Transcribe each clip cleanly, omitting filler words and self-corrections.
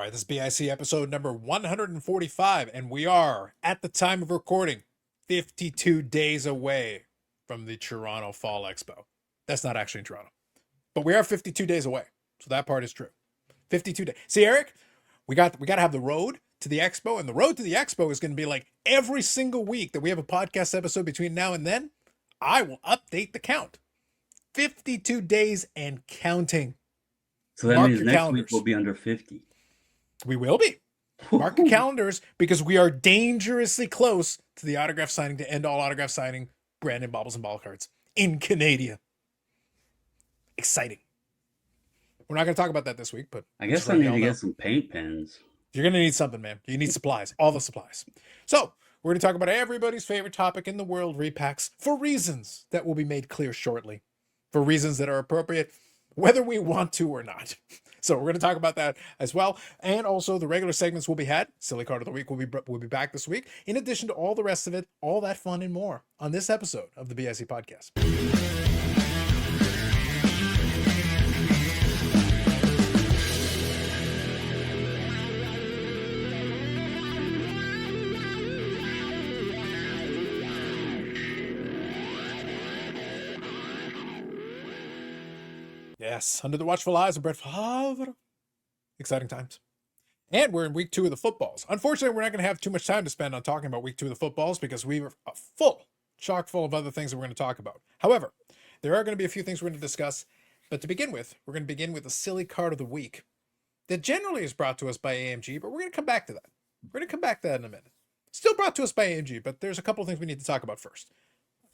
All right, this is BIC episode number 145, and we are, at the time of recording, 52 days away from the Toronto Fall Expo. That's not actually in Toronto, but we are 52 days away, so that part is true. 52 days. See, Eric, we got to have the road to the expo, and the road to the expo is going to be like every single week that we have a podcast episode between now and then. I will update the count. 52 days and counting. So that Mark means your next calendars. week we'll be under 50. We will be. Mark your calendars because we are dangerously close to the autograph signing to end all autograph signing Brandon Bobbles and Ball Cards in Canada. Exciting. We're not going to talk about that this week, but I guess I need to get some paint pens. You're going to need something, man. You need supplies, all the supplies. So we're going to talk about everybody's favorite topic in the world, repacks, for reasons that will be made clear shortly, for reasons that are appropriate, whether we want to or not. So we're going to talk about that as well. And also the regular segments will be had. Silly Card of the Week will be back this week. In addition to all the rest of it, all that fun and more on this episode of the BIC Podcast. Yes, under the watchful eyes of Brett Favre. Exciting times. And we're in week 2 of the footballs. Unfortunately, we're not going to have too much time to spend on talking about week 2 of the footballs because we were chock full of other things that we're going to talk about. However, there are going to be a few things we're going to discuss. But to begin with, we're going to begin with the silly card of the week that generally is brought to us by AMG, but we're going to come back to that. We're going to come back to that in a minute. Still brought to us by AMG, but there's a couple of things we need to talk about first.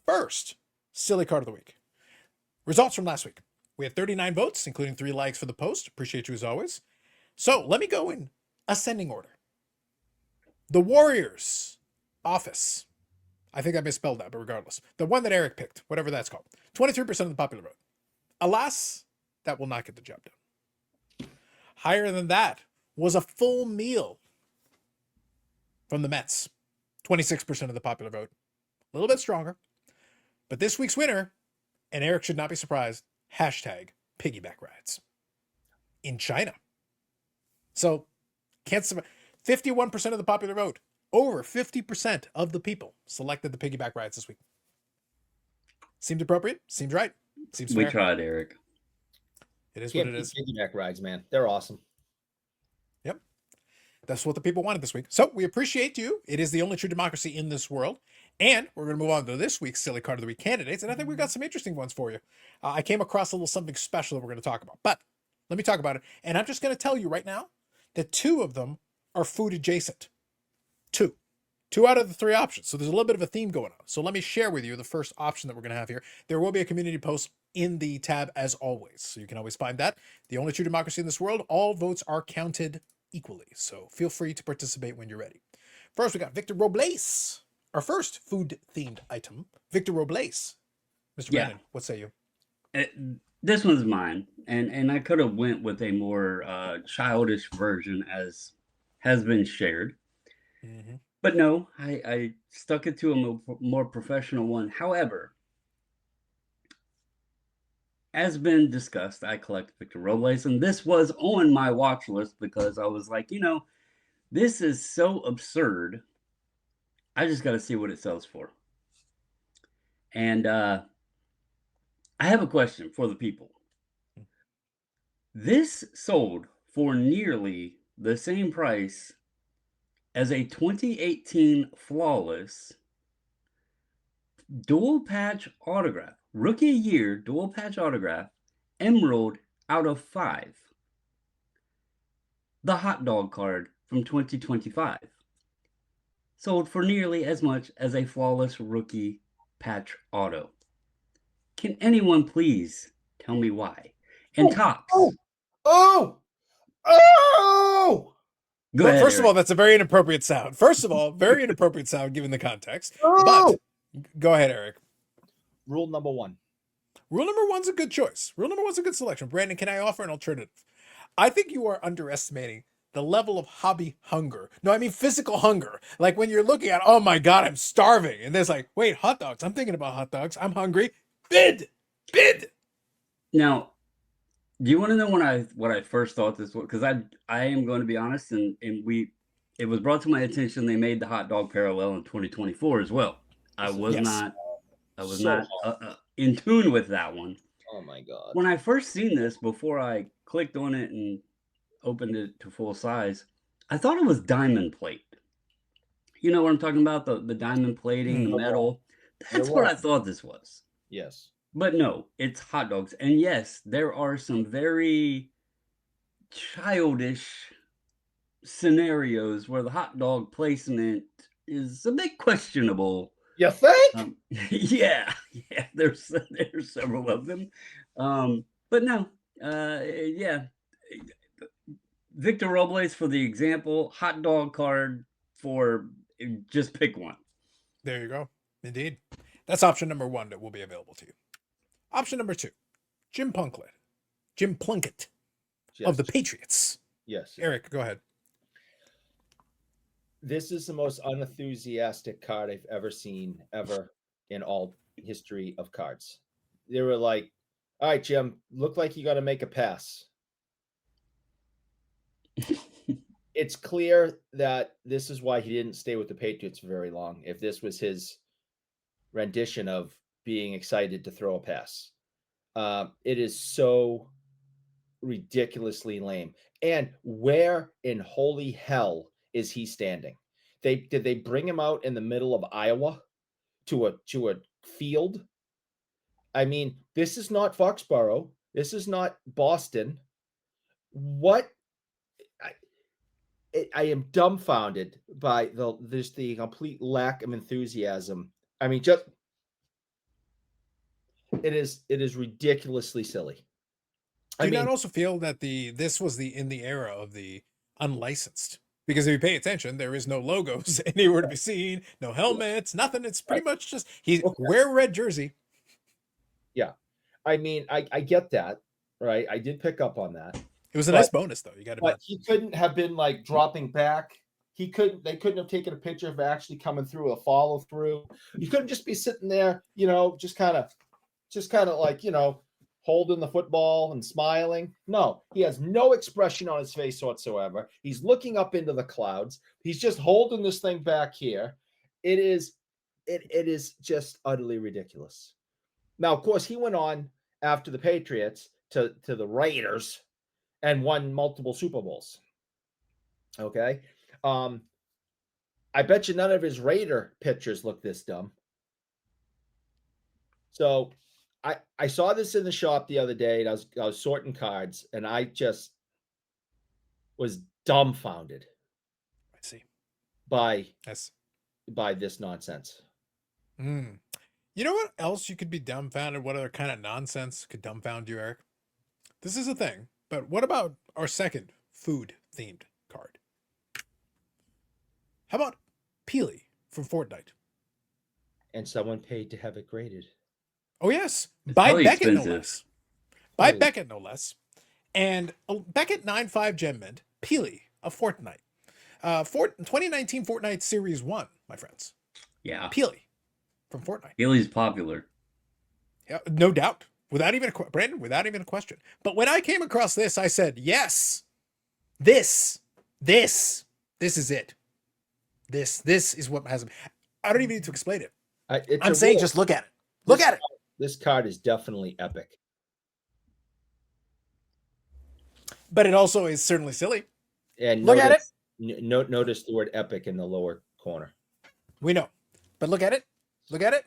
First, silly card of the week. Results from last week. We had 39 votes, including 3 likes for the post. Appreciate you as always. So let me go in ascending order. The Warriors office. I think I misspelled that, but regardless. The one that Eric picked, whatever that's called. 23% of the popular vote. Alas, that will not get the job done. Higher than that was a full meal from the Mets. 26% of the popular vote. A little bit stronger. But this week's winner, and Eric should not be surprised, hashtag piggyback rides in China. So can't 51% of the popular vote, over 50% of the people selected the piggyback rides this week. Seems appropriate. Seems right. Seems fair. We tried, Eric. It is what it is. Piggyback rides, man. They're awesome. Yep. That's what the people wanted this week. So we appreciate you. It is the only true democracy in this world. And we're going to move on to this week's Silly Card of the Week candidates. And I think we've got some interesting ones for you. I came across a little something special that we're going to talk about. But let me talk about it. And I'm just going to tell you right now that 2 of them are food adjacent. 2 out of the 3 options. So there's a little bit of a theme going on. So let me share with you the first option that we're going to have here. There will be a community post in the tab as always. So you can always find that. The only true democracy in this world. All votes are counted equally. So feel free to participate when you're ready. First, we got Victor Robles. Our first food-themed item, Victor Robles. Mr. Brandon, what say you? This one's mine, and I could have went with a more childish version, as has been shared. Mm-hmm. But no, I stuck it to a more professional one. However, as been discussed, I collect Victor Robles, and this was on my watch list because I was like, this is so absurd. I just got to see what it sells for. And I have a question for the people. This sold for nearly the same price as a 2018 Flawless dual patch autograph. Rookie year dual patch autograph. Emerald out of 5. The hot dog card from 2025. Sold for nearly as much as a Flawless rookie patch auto. Can anyone please tell me why? And Tops. Oh! Go ahead, first of all, that's a very inappropriate sound. Given the context. But go ahead, Eric. Rule number 1. Rule number 1's a good choice. Rule number 1's a good selection. Brandon, can I offer an alternative? I think you are underestimating the level of hobby hunger. No, I mean physical hunger. Like when you're looking at, oh my God, I'm starving. And there's like, wait, hot dogs. I'm thinking about hot dogs. I'm hungry. Bid. Now, Do you want to know what I first thought this was? Because I am going to be honest, and it was brought to my attention they made the hot dog parallel in 2024 as well. I This is was Yes. not so in tune with that one. oh my god. When I first seen this, before I clicked on it and opened it to full size, I thought it was diamond plate. You know what I'm talking about? The diamond plating, the You're metal. That's You're what I wrong. thought this was. Yes. But no, it's hot dogs. And yes, there are some very childish scenarios where the hot dog placement is a bit questionable. You think? Yeah, there's several of them. But no, yeah. Victor Robles for the example, hot dog card for just pick one. There you go. Indeed. That's option number 1 that will be available to you. Option number 2, Jim Plunkett of the Yes. Patriots. Yes. Eric, go ahead. This is the most unenthusiastic card I've ever seen ever in all history of cards. They were like, all right, Jim, look like you got to make a pass. It's clear that this is why he didn't stay with the Patriots for very long. If this was his rendition of being excited to throw a pass, it is so ridiculously lame. And where in holy hell is he standing? Did they bring him out in the middle of Iowa to a field? I mean, this is not Foxborough. This is not Boston. What? I am dumbfounded by the complete lack of enthusiasm. I mean, just it is ridiculously silly. Do you I mean, not also feel that this was in the era of the unlicensed? Because if you pay attention, there is no logos anywhere to be seen, no helmets, nothing. It's pretty much just wear a red jersey. yeah. I mean, I get that, right? I did pick up on that. It was a nice bonus, though. You got to. But he couldn't have been like dropping back. They couldn't have taken a picture of actually coming through a follow through. You couldn't just be sitting there, just kind of like, holding the football and smiling. No, he has no expression on his face whatsoever. He's looking up into the clouds. He's just holding this thing back here. It is just utterly ridiculous. Now, of course, he went on after the Patriots to the Raiders and won multiple Super Bowls. Okay. I bet you none of his Raider pictures look this dumb. So I saw this in the shop the other day, and I was sorting cards, and I just was dumbfounded. I see. By this nonsense. You know what else you could be dumbfounded? What other kind of nonsense could dumbfound you, Eric? This is a thing, but what about our second food-themed card? How about Peely from Fortnite? And someone paid to have it graded. Oh, yes. By Beckett, no less. By Beckett, no less. And Beckett 9.5 Gem Mint, Peely of Fortnite. 2019 Fortnite Series 1, my friends. Yeah. Peely from Fortnite. Peely's popular. Yeah, no doubt. Without even a question. But when I came across this, I said, yes, this is it. This is what has. I don't even need to explain it. I'm saying just look at it. Look at it. This card is definitely epic. But it also is certainly silly. And look at it. Notice the word epic in the lower corner. We know. But look at it. Look at it.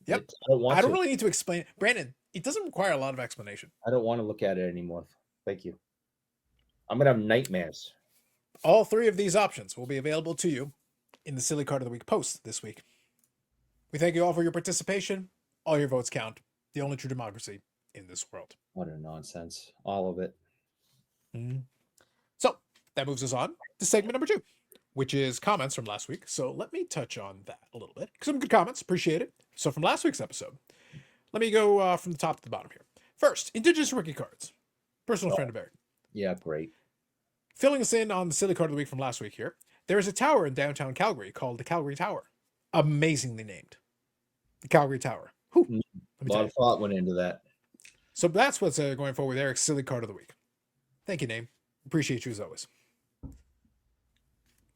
Yep. I don't to. really need to explain. Brandon, it doesn't require a lot of explanation. I don't want to look at it anymore. Thank you. I'm going to have nightmares. All 3 of these options will be available to you in the Silly Card of the Week post this week. We thank you all for your participation. All your votes count. The only true democracy in this world. What a nonsense. All of it. So that moves us on to segment number 2, which is comments from last week. So let me touch on that a little bit. Some good comments. Appreciate it. So from last week's episode, let me go from the top to the bottom here. First, Indigenous Rookie Cards. Personal friend of Eric. Yeah, great. Filling us in on the Silly Card of the Week from last week here. There is a tower in downtown Calgary called the Calgary Tower. Amazingly named. The Calgary Tower. A lot of thought went into that. So that's what's going forward with Eric's silly card of the week. Thank you, Name. Appreciate you as always.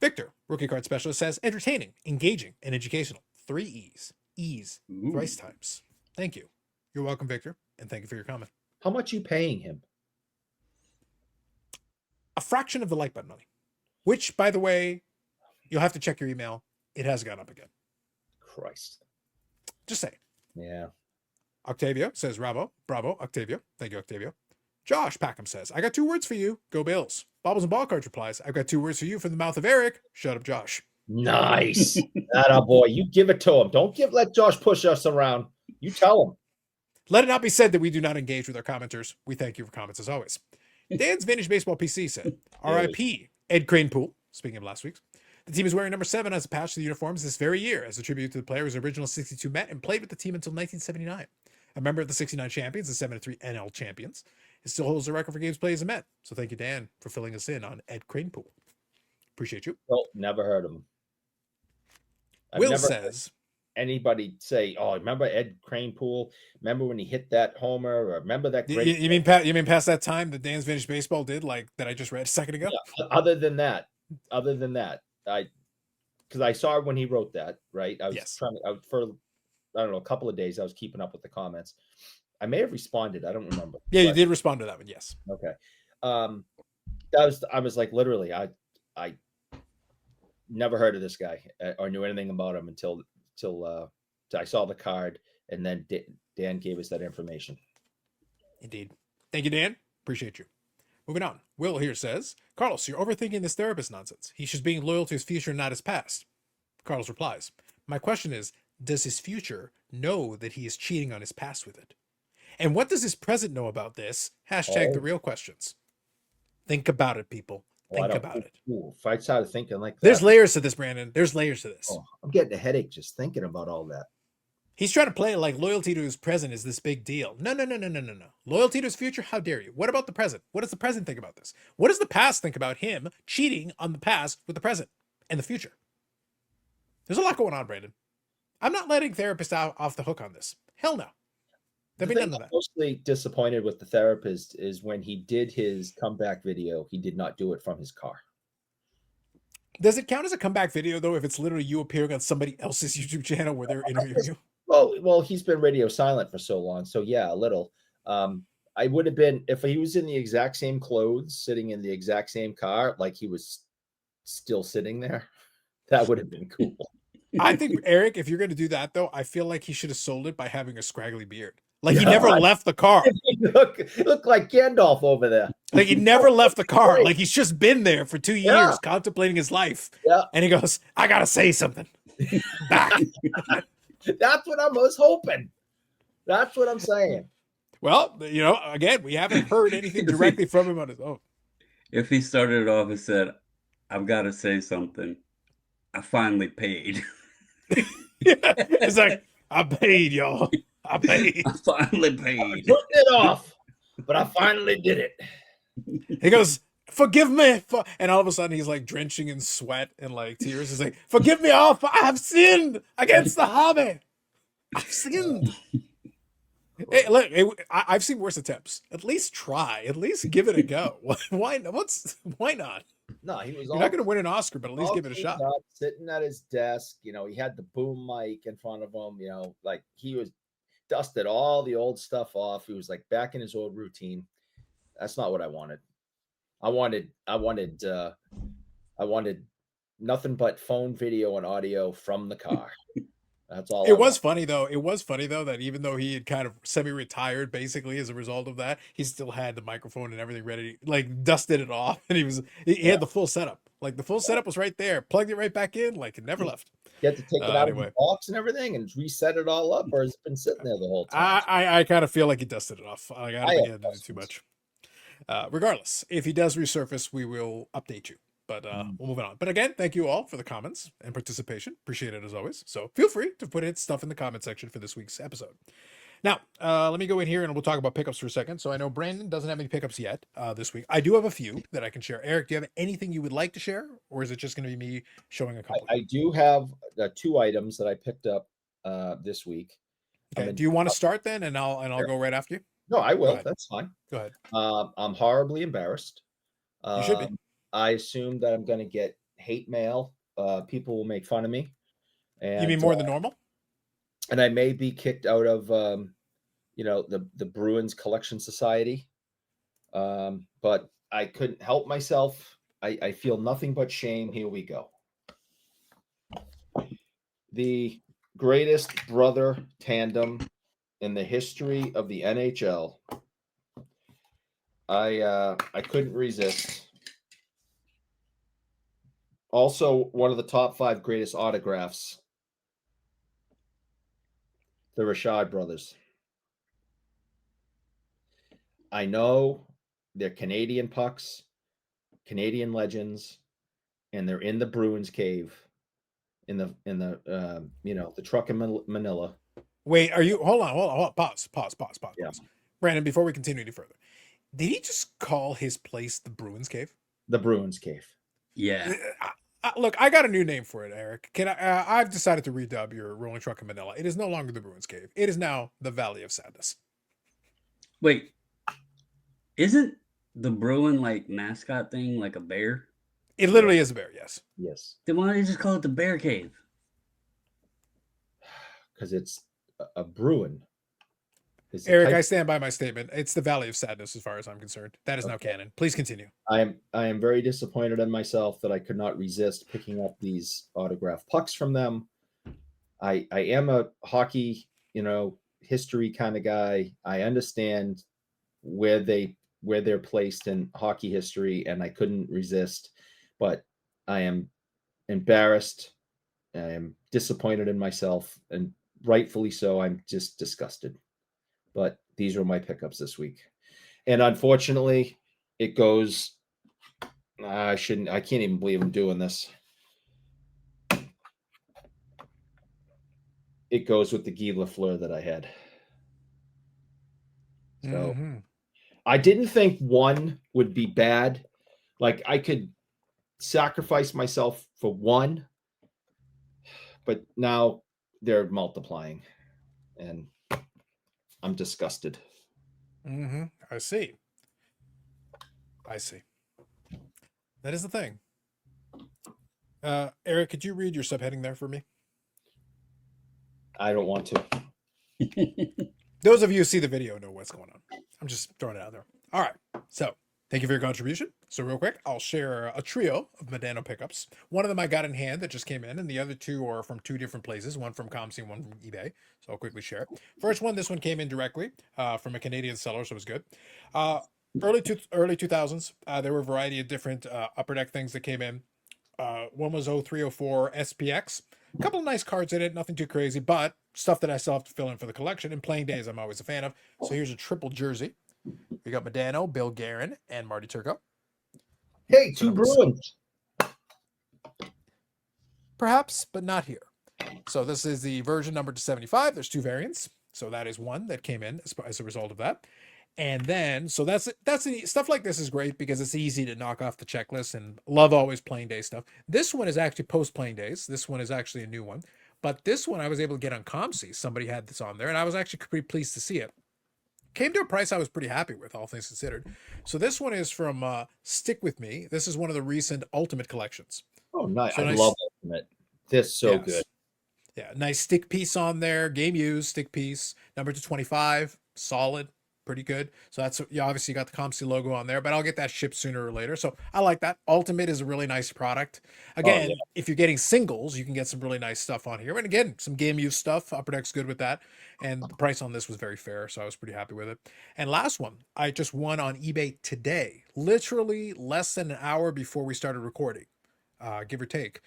Victor, rookie card specialist, says entertaining, engaging, and educational. 3 E's. Ease. Ooh. Thrice times. Thank you. You're welcome, Victor, and thank you for your comment. How much you paying him? A fraction of the like button money, which, by the way, you'll have to check your email. It has gone up again. Christ. Just say. Yeah. Octavio says, bravo, Octavio. Thank you, Octavio. Josh Packham says, I got 2 words for you. Go Bills. Bobbles and Ball Cards replies, I've got 2 words for you from the mouth of Eric. Shut up, Josh. Nice. That boy. You give it to him. Don't let Josh push us around. You tell him. Let it not be said that we do not engage with our commenters. We thank you for comments as always. Dan's Vintage Baseball PC said, RIP Ed Cranepool. Speaking of last week's. The team is wearing number 7 as a patch to the uniforms this very year as a tribute to the player whose original 62 met and played with the team until 1979. A member of the 69 champions, the 7-3 NL champions. It still holds the record for games played as a Met. So thank you, Dan, for filling us in on Ed Cranepool. Appreciate you. Nope, never heard of him. Will says, anybody say, "Oh, remember Ed Cranepool? Remember when he hit that homer? Or remember that great?" You mean past that time that Dan's Vintage Baseball did, like that I just read a second ago? Yeah, other than that, because I saw when he wrote that, right? I was trying to for I don't know, a couple of days I was keeping up with the comments. I may have responded. I don't remember. Yeah, you did respond to that one. Yes. Okay. I was like, literally, I never heard of this guy or knew anything about him until I saw the card, and then Dan gave us that information. Indeed. Thank you, Dan. Appreciate you. Moving on. Will here says, Carlos, you're overthinking this therapist nonsense. He's just being loyal to his future, not his past. Carlos replies, my question is, does his future know that he is cheating on his past with it? And what does his present know about this? Hashtag the real questions. Think about it, people. Think about it. If I started thinking like that. There's layers to this, Brandon. There's layers to this. Oh, I'm getting a headache just thinking about all that. He's trying to play it like loyalty to his present is this big deal. No. Loyalty to his future? How dare you? What about the present? What does the present think about this? What does the past think about him cheating on the past with the present and the future? There's a lot going on, Brandon. I'm not letting therapists off the hook on this. Hell no. The thing I'm mostly disappointed with the therapist is when he did his comeback video, he did not do it from his car. Does it count as a comeback video, though, if it's literally you appearing on somebody else's YouTube channel where they're interviewing you? Well, he's been radio silent for so long. So, yeah, a little. I would have been, if he was in the exact same clothes, sitting in the exact same car, like he was still sitting there, that would have been cool. I think, Eric, if you're going to do that, though, I feel like he should have sold it by having a scraggly beard. Like, he never left the car. Look like Gandalf over there. Like, he never left the car. Like, he's just been there for 2 years contemplating his life. Yeah. And he goes, I got to say something. Back. That's what I was hoping. That's what I'm saying. Well, you know, again, we haven't heard anything directly from him on his own. If he started it off and said, I've got to say something, I finally paid. It's like, I paid, y'all. I paid. I finally paid. I put it off, but I finally did it. He goes, forgive me. And all of a sudden, he's like drenching in sweat and like tears. He's like, forgive me all, for I have sinned against the hobby. I've sinned. Hey, look, I've seen worse attempts. At least try. At least give it a go. Why not? No, he was. You're not going to win an Oscar, but at least give it a shot. Sitting at his desk, you know, he had the boom mic in front of him. You know, like he was dusted all the old stuff off. He was like back in his old routine. That's not what I wanted. I wanted nothing but phone video and audio from the car. That's all. It was funny though that even though he had kind of semi-retired basically as a result of that, he still had the microphone and everything ready, like dusted it off, and he had the full setup. Like the full setup was right there, plugged it right back in, like it never left. You had to take it out of the box and everything and reset it all up, or has it been sitting there the whole time? I kind of feel like he dusted it off. I don't think he had to do too much. Regardless, if he does resurface, we will update you. But we'll move on. But again, thank you all for the comments and participation. Appreciate it as always. So feel free to put in stuff in the comment section for this week's episode. Now, let me go in here and we'll talk about pickups for a second. So I know Brandon doesn't have any pickups yet this week. I do have a few that I can share. Eric, do you have anything you would like to share? Or is it just going to be me showing a couple? I do have 2 items that I picked up this week. Okay. Do you want to start then? And I'll go right after you. No, I Go will. ahead. That's fine. Go ahead. I'm horribly embarrassed. You should be. I assume that I'm going to get hate mail. People will make fun of me, You mean and more than normal? and I may be kicked out of the Bruins Collection Society. But I couldn't help myself. I feel nothing but shame. Here we go. The greatest brother tandem in the history of the NHL. I couldn't resist. Also, one of the top 5 greatest autographs. The Rashad brothers. I know they're Canadian pucks, Canadian legends, and they're in the Bruins cave in the truck in Manila. Wait, are you? Hold on. Pause. Yeah. Brandon, before we continue any further, did he just call his place the Bruins Cave? The Bruins cave. Yeah. Look, I got a new name for it, Eric. Can I? I've decided to redub your rolling truck in Manila. It is no longer the Bruins Cave. It is now the Valley of Sadness. Wait, isn't the Bruin like mascot thing like a bear? It literally is a bear. Yes. Yes. Then why don't you just call it the Bear Cave? Because it's a Bruin. Eric, I stand by my statement. It's the Valley of Sadness as far as I'm concerned. That is now canon. Please continue. I am very disappointed in myself that I could not resist picking up these autographed pucks from them. I am a hockey, history kind of guy. I understand where they're placed in hockey history, and I couldn't resist. But I am embarrassed. I am disappointed in myself, and rightfully so. I'm just disgusted. But these were my pickups this week. And unfortunately, it goes. I can't even believe I'm doing this. It goes with the Guy Lafleur that I had. So I didn't think one would be bad. Like I could sacrifice myself for one, but now they're multiplying, and I'm disgusted. I see. That is the thing. Eric, could you read your subheading there for me? I don't want to. Those of you who see the video know what's going on. I'm just throwing it out there. All right. So thank you for your contribution. So real quick, I'll share a trio of Medano pickups. One of them I got in hand that just came in, and the other two are from 2 different places, one from ComC and one from eBay. So I'll quickly share it. First one, this one came in directly from a Canadian seller, so it was good. Early 2000s, there were a variety of different Upper Deck things that came in. One was 0304 SPX. A couple of nice cards in it, nothing too crazy, but stuff that I still have to fill in for the collection. And playing days, I'm always a fan of. So here's a triple jersey. We got Medano, Bill Guerin, and Marty Turco. Hey, 2 Bruins. Perhaps, but not here. So this is the version numbered to 75. There's 2 variants. So that is one that came in as a result of that. And then, so that's stuff like this is great because it's easy to knock off the checklist, and love always playing day stuff. This one is actually post playing days. This one is actually a new one, but this one I was able to get on ComC. Somebody had this on there, and I was actually pretty pleased to see it. Came to a price I was pretty happy with, all things considered. So this one is from Stick With Me. This is one of the recent Ultimate collections. Oh, nice. So I love Ultimate. This so good. Yeah, nice stick piece on there. Game used stick piece, number to 25, solid. Pretty good. So that's, you obviously got the ComC logo on there, but I'll get that shipped sooner or later. So I like that. Ultimate is a really nice product. Again, if you're getting singles, you can get some really nice stuff on here. And again, some game use stuff. Upper Deck's good with that. And the price on this was very fair, so I was pretty happy with it. And last one, I just won on eBay today, literally less than an hour before we started recording, give or take.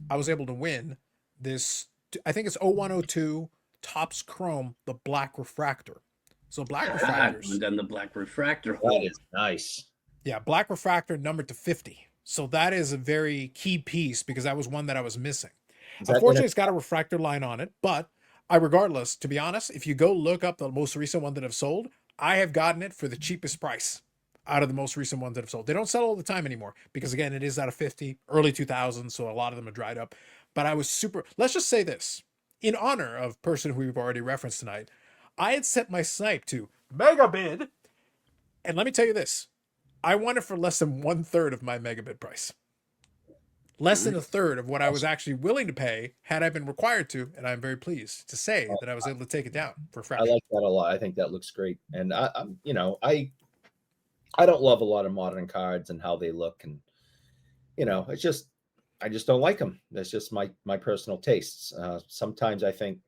I was able to win this, I think it's 0102 Topps Chrome, the black refractor. So black refractors. Done the black refractor. That is nice. Yeah, black refractor numbered to 50. So that is a very key piece because that was one that I was missing. Unfortunately, it's got a refractor line on it, but regardless, to be honest, if you go look up the most recent one that I've sold, I have gotten it for the cheapest price out of the most recent ones that I've sold. They don't sell all the time anymore because, again, it is out of 50, early 2000s, so a lot of them are dried up. But I was let's just say this, in honor of person who we've already referenced tonight, I had set my snipe to mega bid. And let me tell you this. I won it for less than 1/3 of my mega bid price. Less than a third of what I was actually willing to pay had I been required to, and I'm very pleased to say that I was able to take it down for a I fraction. like that a lot. I think that looks great. And I'm, I don't love a lot of modern cards and how they look, and it's just I just don't like them. That's just my personal tastes. Sometimes I think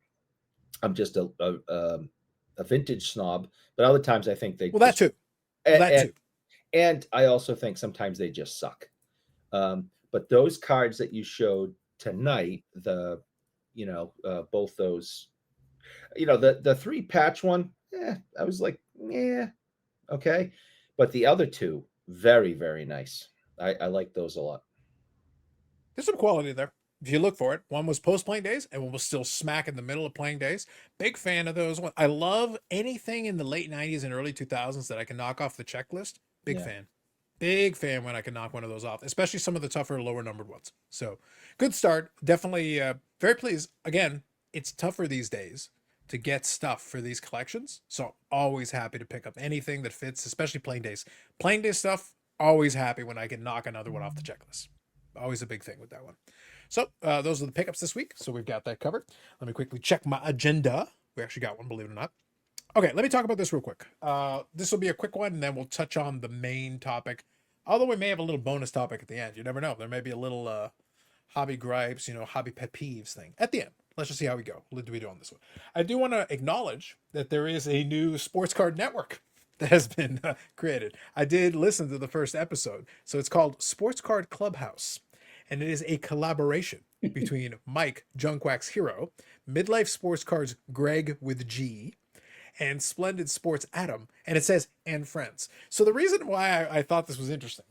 I'm just a vintage snob, but other times I think they Well, that too. and, That too. and I also think sometimes they just suck. But those cards that you showed tonight, both those, the 3 patch one, I was like, yeah, okay. But the other 2, very, very nice. I like those a lot. There's some quality there. If you look for it, one was post playing days and one was still smack in the middle of playing days. Big fan of those ones. I love anything in the late 90s and early 2000s that I can knock off the checklist. Big fan. Big fan when I can knock one of those off, especially some of the tougher, lower numbered ones. So good start. Definitely very pleased. Again, it's tougher these days to get stuff for these collections. So always happy to pick up anything that fits, especially playing days. Playing day stuff, always happy when I can knock another one off the checklist. Always a big thing with that one. So those are the pickups this week. So we've got that covered. Let me quickly check my agenda. We actually got one, believe it or not. Okay, let me talk about this real quick. This will be a quick one, and then we'll touch on the main topic. Although we may have a little bonus topic at the end. You never know. There may be a little hobby gripes, hobby pet peeves thing at the end. Let's just see how we go. What do we do on this one? I do want to acknowledge that there is a new sports card network that has been created. I did listen to the first episode. So it's called Sports Card Clubhouse. And it is a collaboration between Mike, Junkwax Hero, MidLife Sports Cards Greg with G, and Splendid Sports Adam. And it says, and friends. So the reason why I thought this was interesting,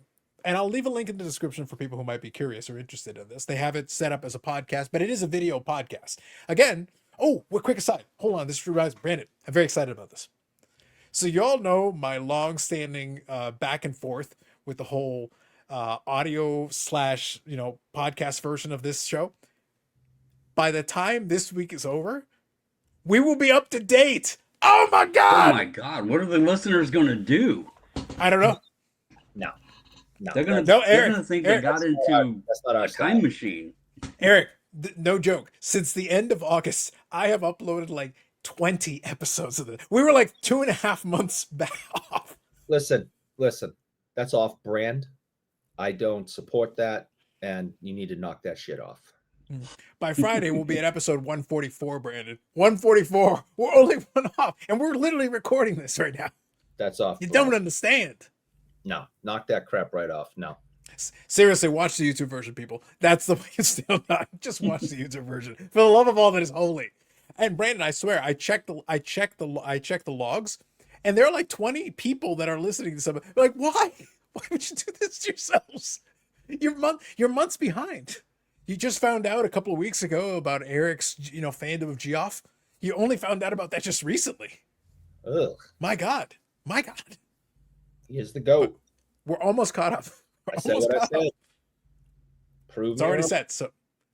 and I'll leave a link in the description for people who might be curious or interested in this. They have it set up as a podcast, but it is a video podcast. Again, quick aside. Hold on, this reminds me, Brandon, I'm very excited about this. So y'all know my long-standing back and forth with the whole audio / podcast version of this show. By the time this week is over, we will be up to date. Oh my God! Oh my God! What are the listeners going to do? I don't know. No. They're going Eric, to think Eric, they got into that's not our a time style. machine. Eric, no joke. Since the end of August, I have uploaded like 20 episodes of this. We were like 2.5 months back off. Listen. That's off brand. I don't support that, and you need to knock that shit off. By Friday, we'll be at episode 144, Brandon. 144. We're only one off, and we're literally recording this right now. That's off. You don't understand. No, knock that crap right off. No. Seriously, watch the YouTube version, people. That's the way it's still not. Just watch the YouTube version. For the love of all that is holy. And Brandon, I swear, I checked the logs, and there are like 20 people that are listening to something. Like, why? Why would you do this to yourselves? You're months behind. You just found out a couple of weeks ago about Eric's, fandom of Geoff. You only found out about that just recently. Ugh. My God. He is the GOAT. We're almost caught up. I said what I said. It's already set. So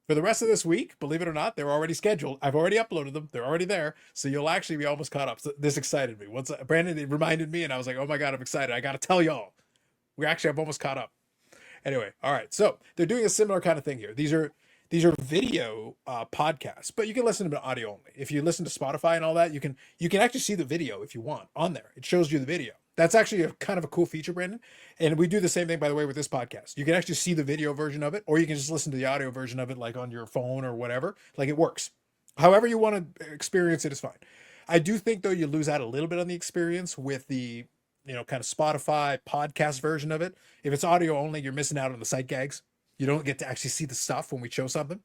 for the rest of this week, believe it or not, they're already scheduled. I've already uploaded them. They're already there. So you'll actually be almost caught up. So this excited me. Once Brandon, it reminded me, and I was like, oh my God, I'm excited. I got to tell y'all. I've almost caught up. Anyway, all right. So they're doing a similar kind of thing here. These are video podcasts, but you can listen to them audio only. If you listen to Spotify and all that, you can actually see the video if you want on there. It shows you the video. That's actually a kind of a cool feature, Brandon. And we do the same thing, by the way, with this podcast. You can actually see the video version of it, or you can just listen to the audio version of it, like on your phone or whatever. Like, it works. However you want to experience it is fine. I do think, though, you lose out a little bit on the experience with the kind of Spotify podcast version of it. If it's audio only, you're missing out on the sight gags. You don't get to actually see the stuff when we show something.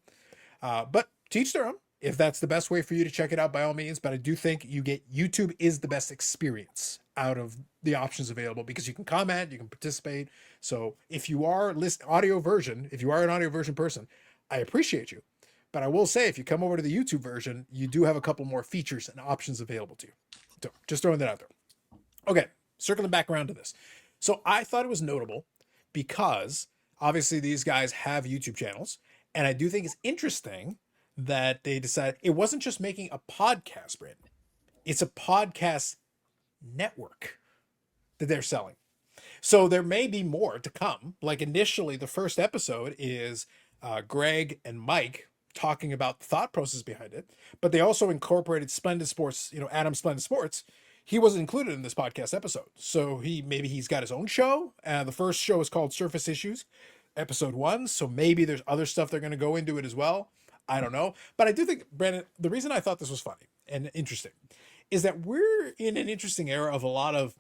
But teach their own. If that's the best way for you to check it out, by all means. But I do think YouTube is the best experience out of the options available, because you can comment, you can participate. So if you are an audio version person, I appreciate you. But I will say, if you come over to the YouTube version, you do have a couple more features and options available to you. So just throwing that out there. Okay, circling back around to this. So I thought it was notable because obviously these guys have YouTube channels, and I do think it's interesting that they decided it wasn't just making a podcast, Brandon. It's a podcast network that they're selling. So there may be more to come. Like initially, the first episode is Greg and Mike talking about the thought process behind it, but they also incorporated Splendid Sports, Adam Splendid Sports. He wasn't included in this podcast episode. So he's got his own show. The first show is called Surface Issues, episode 1. So maybe there's other stuff they're going to go into it as well. I don't know. But I do think, Brandon, the reason I thought this was funny and interesting is that we're in an interesting era of a lot of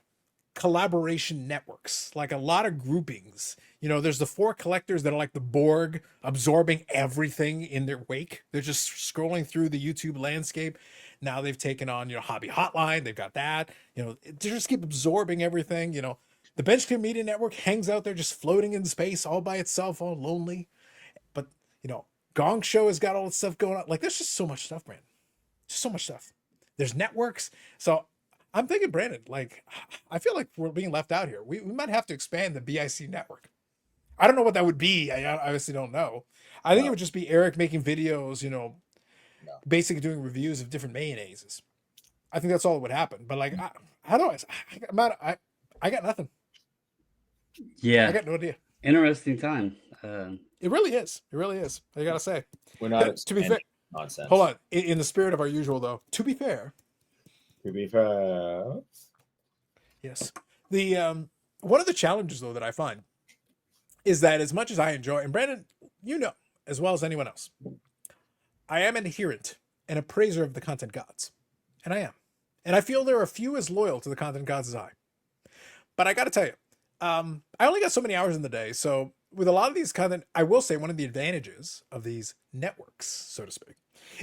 collaboration networks, like a lot of groupings. There's the 4 collectors that are like the Borg, absorbing everything in their wake. They're just scrolling through the YouTube landscape. Now they've taken on, Hobby Hotline. They've got that. They just keep absorbing everything. The Bench Clip Media Network hangs out there just floating in space all by itself, all lonely. But, Gong Show has got all this stuff going on. Like, there's just so much stuff, man. Just so much stuff. There's networks. So I'm thinking, Brandon, like, I feel like we're being left out here. We might have to expand the BIC network. I don't know what that would be. I obviously don't know. I think it would just be Eric making videos, basically doing reviews of different mayonnaises. I think that's all that would happen. But like, otherwise, I got nothing. Yeah, I got no idea. Interesting time. It really is. It really is. I gotta say. We're not To be fair, nonsense. hold on. In the spirit of our usual, though, to be fair, yes. The one of the challenges though that I find is that as much as I enjoy, and Brandon, as well as anyone else, I am an adherent and a praiser of the content gods, and I am, and I feel there are few as loyal to the content gods as I. But I got to tell you, I only got so many hours in the day, so with a lot of these content, I will say one of the advantages of these networks, so to speak,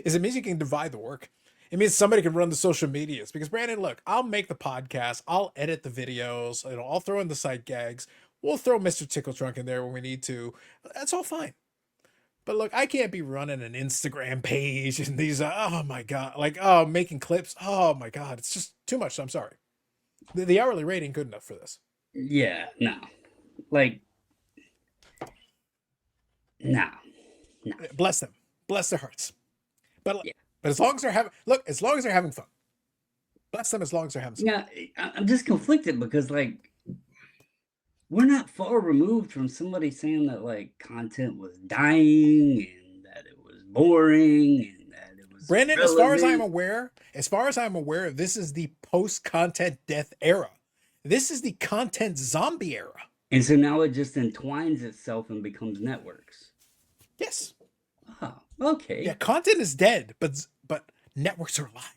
is it means you can divide the work. It means somebody can run the social medias. Because Brandon, look, I'll make the podcast, I'll edit the videos, I'll throw in the site gags, we'll throw Mr. Tickle Trunk in there when we need to. That's all fine. But look, I can't be running an Instagram page and these, oh my God, like, making clips. Oh my God, it's just too much. I'm sorry. The hourly rate ain't good enough for this. Yeah, no. Like, no. Bless them. Bless their hearts. But Yeah. but as long as they're having fun. Bless them as long as they're having fun. Yeah, I'm just conflicted because, like, we're not far removed from somebody saying that, like, content was dying and that it was boring and that it was Brandon, as far as I'm irrelevant. aware, this is the post-content death era. This is the content zombie era. And so now it just entwines itself and becomes networks. Yes. Oh, okay. Yeah, content is dead, but networks are alive.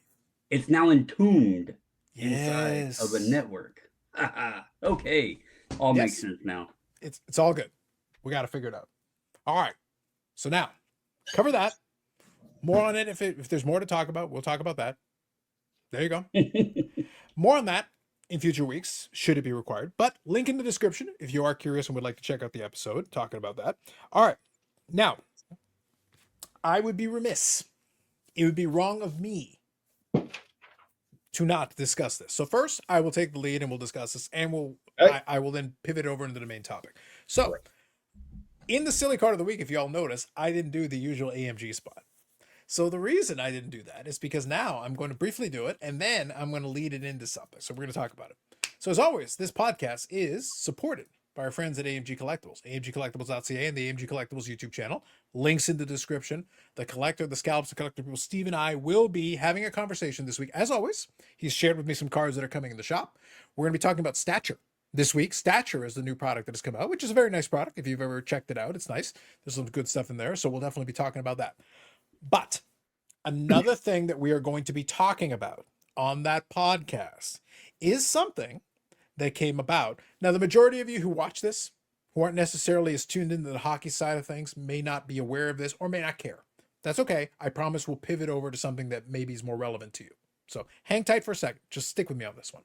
It's now entombed Yes. inside of a network. Okay. All makes Yes. sense now. It's all good. We got to figure it out. All right. So now, cover that. More on it. If there's more to talk about, we'll talk about that. There you go. More on that in future weeks, should it be required. But link in the description if you are curious and would like to check out the episode talking about that. All right. Now, I would be remiss. It would be wrong of me to not discuss this. So first, I will take the lead and we'll discuss this, and I will then pivot over into the main topic. So, in the silly card of the week, if y'all notice, I didn't do the usual AMG spot. So the reason I didn't do that is because now I'm going to briefly do it, and then I'm going to lead it into something. So we're going to talk about it. So as always, this podcast is supported by our friends at AMG Collectibles, amgcollectibles.ca, and the AMG Collectibles YouTube channel. Links in the description. The collector, the scallops, the collector people, Steve and I will be having a conversation this week. As always, he's shared with me some cards that are coming in the shop. We're going to be talking about Stature this week. Stature is the new product that has come out, which is a very nice product. If you've ever checked it out, it's nice. There's some good stuff in there. So we'll definitely be talking about that. But another thing that we are going to be talking about on that podcast is something that came about. Now, the majority of you who watch this, who aren't necessarily as tuned into the hockey side of things, may not be aware of this or may not care. That's okay. I promise we'll pivot over to something that maybe is more relevant to you. So hang tight for a second. Just stick with me on this one.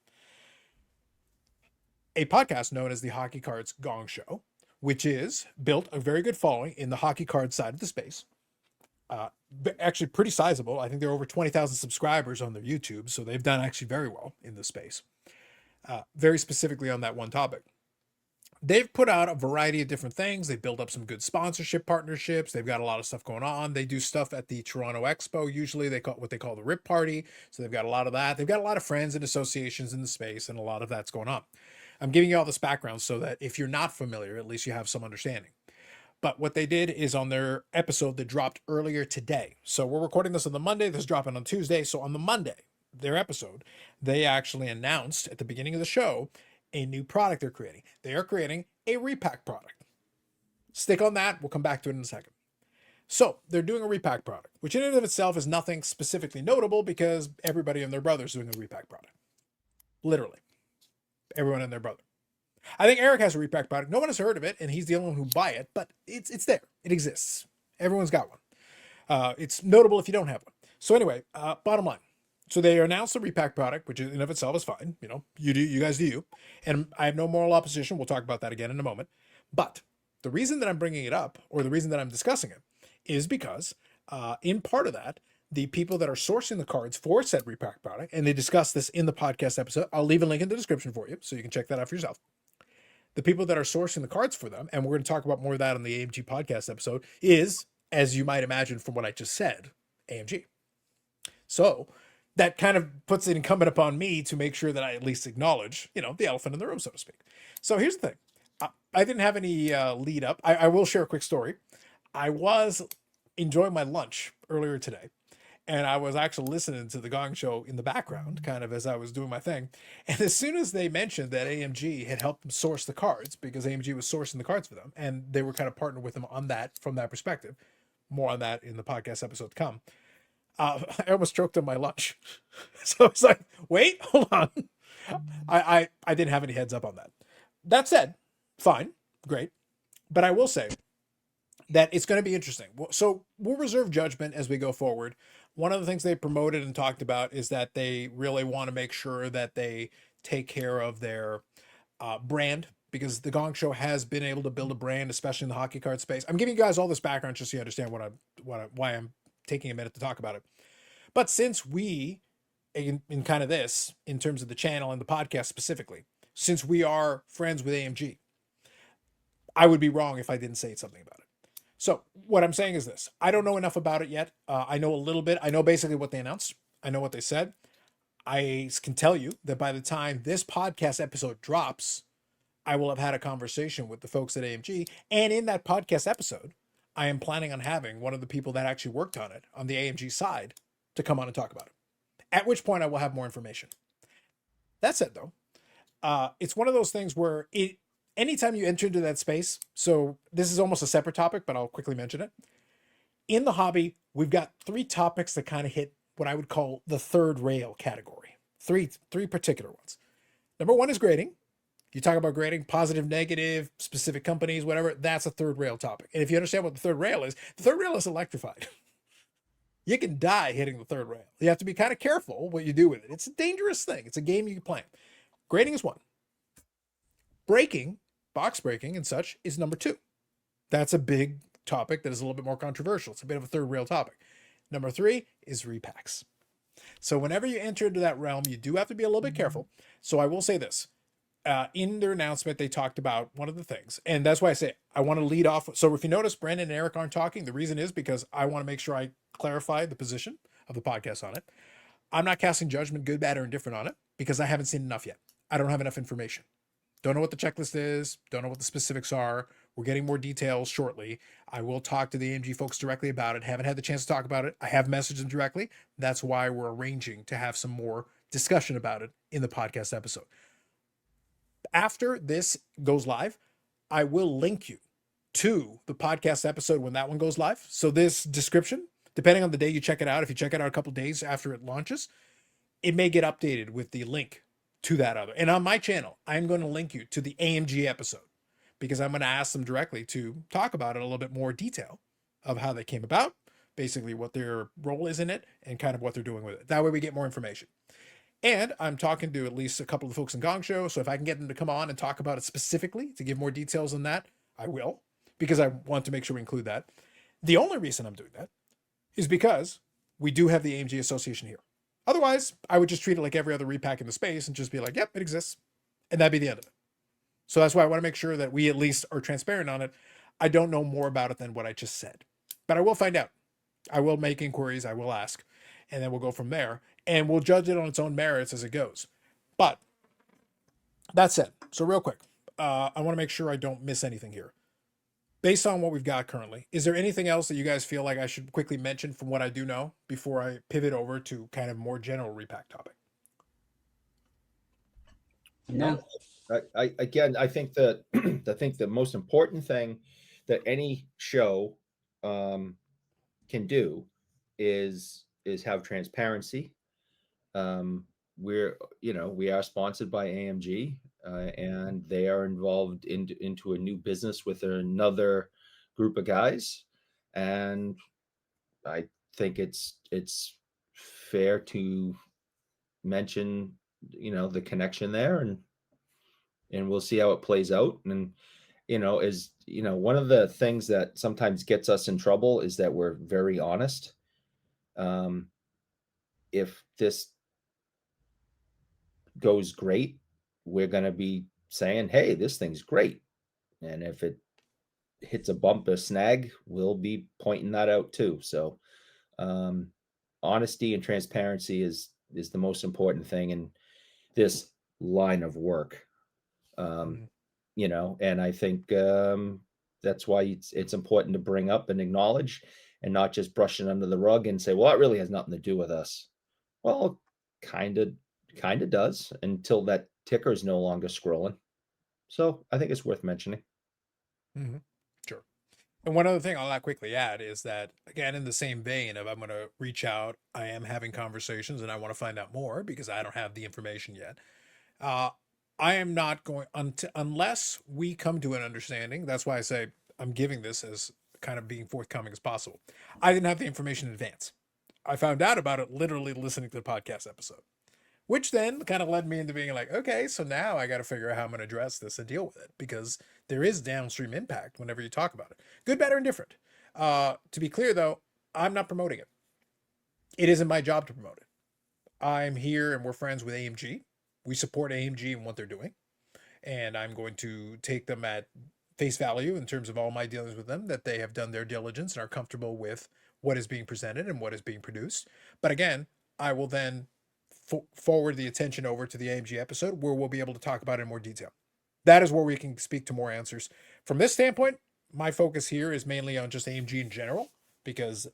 A podcast known as the Hockey Cards Gongshow, which is built a very good following in the hockey card side of the space. Actually pretty sizable. I think there are over 20,000 subscribers on their YouTube, so they've done actually very well in the space. Very specifically on that one topic. they've put out a variety of different things. They built up some good sponsorship partnerships. They've got a lot of stuff going on. They do stuff at the Toronto Expo. Usually they call what they call the Rip Party. So they've got a lot of that. They've got a lot of friends and associations in the space, and a lot of that's going on. I'm giving you all this background so that if you're not familiar, at least you have some understanding. But what they did is on their episode that dropped earlier today. So we're recording this on the Monday. This is dropping on Tuesday. So on the Monday, their episode, they actually announced at the beginning of the show a new product they're creating. They are creating a repack product. Stick on that. We'll come back to it in a second. So they're doing a repack product, which in and of itself is nothing specifically notable because everybody and their brother is doing a repack product. Literally. Everyone and their brother. I think Eric has a repack product. No one has heard of it, and he's the only one who buy it, but it's there. It exists. Everyone's got one. It's notable if you don't have one. So anyway, bottom line. So they announced the repack product, which in and of itself is fine. You know, you guys do you. And I have no moral opposition. We'll talk about that again in a moment. But the reason that I'm bringing it up, or the reason that I'm discussing it, is because in part of that, the people that are sourcing the cards for said repack product, and they discuss this in the podcast episode. I'll leave a link in the description for you so you can check that out for yourself. The people that are sourcing the cards for them, and we're going to talk about more of that on the AMG podcast episode, is, as you might imagine from what I just said, AMG. So that kind of puts it incumbent upon me to make sure that I at least acknowledge, the elephant in the room, so to speak. So here's the thing. I didn't have any lead up. I will share a quick story. I was enjoying my lunch earlier today, and I was actually listening to the Gong Show in the background, kind of as I was doing my thing. And as soon as they mentioned that AMG had helped them source the cards, because AMG was sourcing the cards for them, and they were kind of partnered with them on that from that perspective. More on that in the podcast episode to come. I almost choked on my lunch. So it's like, wait, hold on. I didn't have any heads up on that. That said, fine, great. But I will say that it's going to be interesting. So we'll reserve judgment as we go forward. One of the things they promoted and talked about is that they really want to make sure that they take care of their brand, because the Gong Show has been able to build a brand, especially in the hockey card space. I'm giving you guys all this background just so you understand why I'm taking a minute to talk about it. But since we, in kind of this, in terms of the channel and the podcast specifically, since we are friends with AMG, I would be wrong if I didn't say something about it. So what I'm saying is this. I don't know enough about it yet. I know a little bit. I know basically what they announced. I know what they said. I can tell you that by the time this podcast episode drops, I will have had a conversation with the folks at AMG. And in that podcast episode, I am planning on having one of the people that actually worked on it on the AMG side to come on and talk about it. At which point I will have more information. That said, though, it's one of those things where anytime you enter into that space, so this is almost a separate topic, but I'll quickly mention it. In the hobby, we've got three topics that kind of hit what I would call the third rail category. Three particular ones. Number one is grading. You talk about grading, positive, negative, specific companies, whatever. That's a third rail topic. And if you understand what the third rail is electrified. You can die hitting the third rail. You have to be kind of careful what you do with it. It's a dangerous thing. It's a game you can play. Grading is one. Breaking, box breaking and such, is number two. That's a big topic that is a little bit more controversial. It's a bit of a third rail topic. Number three is repacks. So whenever you enter into that realm, you do have to be a little bit careful. So I will say this. In their announcement, they talked about one of the things, and that's why I say I want to lead off. So if you notice, Brandon and Eric aren't talking, the reason is because I want to make sure I clarify the position of the podcast on it. I'm not casting judgment, good, bad, or indifferent on it, because I haven't seen enough yet. I don't have enough information. Don't know what the checklist is. Don't know what the specifics are. We're getting more details shortly. I will talk to the AMG folks directly about it. Haven't had the chance to talk about it. I have messaged them directly. That's why we're arranging to have some more discussion about it in the podcast episode. After this goes live, I will link you to the podcast episode when that one goes live. So this description, depending on the day you check it out, if you check it out a couple days after it launches, it may get updated with the link to that other. And on my channel, I'm going to link you to the AMG episode, because I'm going to ask them directly to talk about it in a little bit more detail of how they came about, basically what their role is in it, and kind of what they're doing with it. That way we get more information. And I'm talking to at least a couple of the folks in Gong Show, so if I can get them to come on and talk about it specifically to give more details on that, I will, because I want to make sure we include that. The only reason I'm doing that is because we do have the AMG Association here. Otherwise, I would just treat it like every other repack in the space and just be like, yep, it exists. And that'd be the end of it. So that's why I want to make sure that we at least are transparent on it. I don't know more about it than what I just said, but I will find out. I will make inquiries. I will ask, and then we'll go from there, and we'll judge it on its own merits as it goes. But that said, so real quick, I want to make sure I don't miss anything here. Based on what we've got currently, is there anything else that you guys feel like I should quickly mention from what I do know before I pivot over to kind of more general repack topic? No. I think that I think the most important thing that any show can do is have transparency. We are sponsored by AMG, and they are involved into a new business with another group of guys, and I think it's fair to mention the connection there, and we'll see how it plays out. And one of the things that sometimes gets us in trouble is that we're very honest. If this goes great, we're going to be saying, hey, this thing's great. And if it hits a bump or snag, we'll be pointing that out too. So honesty and transparency is the most important thing in this line of work. And I think that's why it's important to bring up and acknowledge, and not just brush it under the rug and say, well, it really has nothing to do with us. Well, kind of does, until that ticker is no longer scrolling. So I think it's worth mentioning. Mm-hmm. Sure. And one other thing I'll quickly add is that, again, in the same vein of I'm going to reach out, I am having conversations and I want to find out more because I don't have the information yet. I am not going unless we come to an understanding. That's why I say I'm giving this as kind of being forthcoming as possible. I didn't have the information in advance. I found out about it literally listening to the podcast episode, which then kind of led me into being like, okay, so now I got to figure out how I'm going to address this and deal with it, because there is downstream impact whenever you talk about it. Good, bad, or indifferent. To be clear, though, I'm not promoting it. It isn't my job to promote it. I'm here and we're friends with AMG. We support AMG and what they're doing. And I'm going to take them at face value in terms of all my dealings with them, that they have done their diligence and are comfortable with what is being presented and what is being produced. But again, I will then forward the attention over to the AMG episode where we'll be able to talk about it in more detail. That is where we can speak to more answers. From this standpoint, my focus here is mainly on just AMG in general, because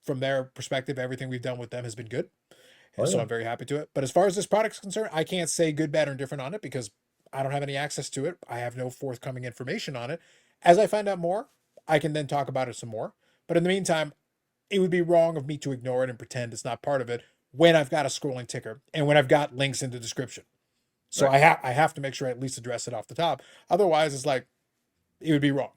from their perspective, everything we've done with them has been good. And so I'm very happy to it. But as far as this product is concerned, I can't say good, bad, or indifferent on it because I don't have any access to it. I have no forthcoming information on it. As I find out more, I can then talk about it some more. But in the meantime, it would be wrong of me to ignore it and pretend it's not part of it when I've got a scrolling ticker and when I've got links in the description. So I have to make sure I at least address it off the top. Otherwise, it's like, it would be wrong.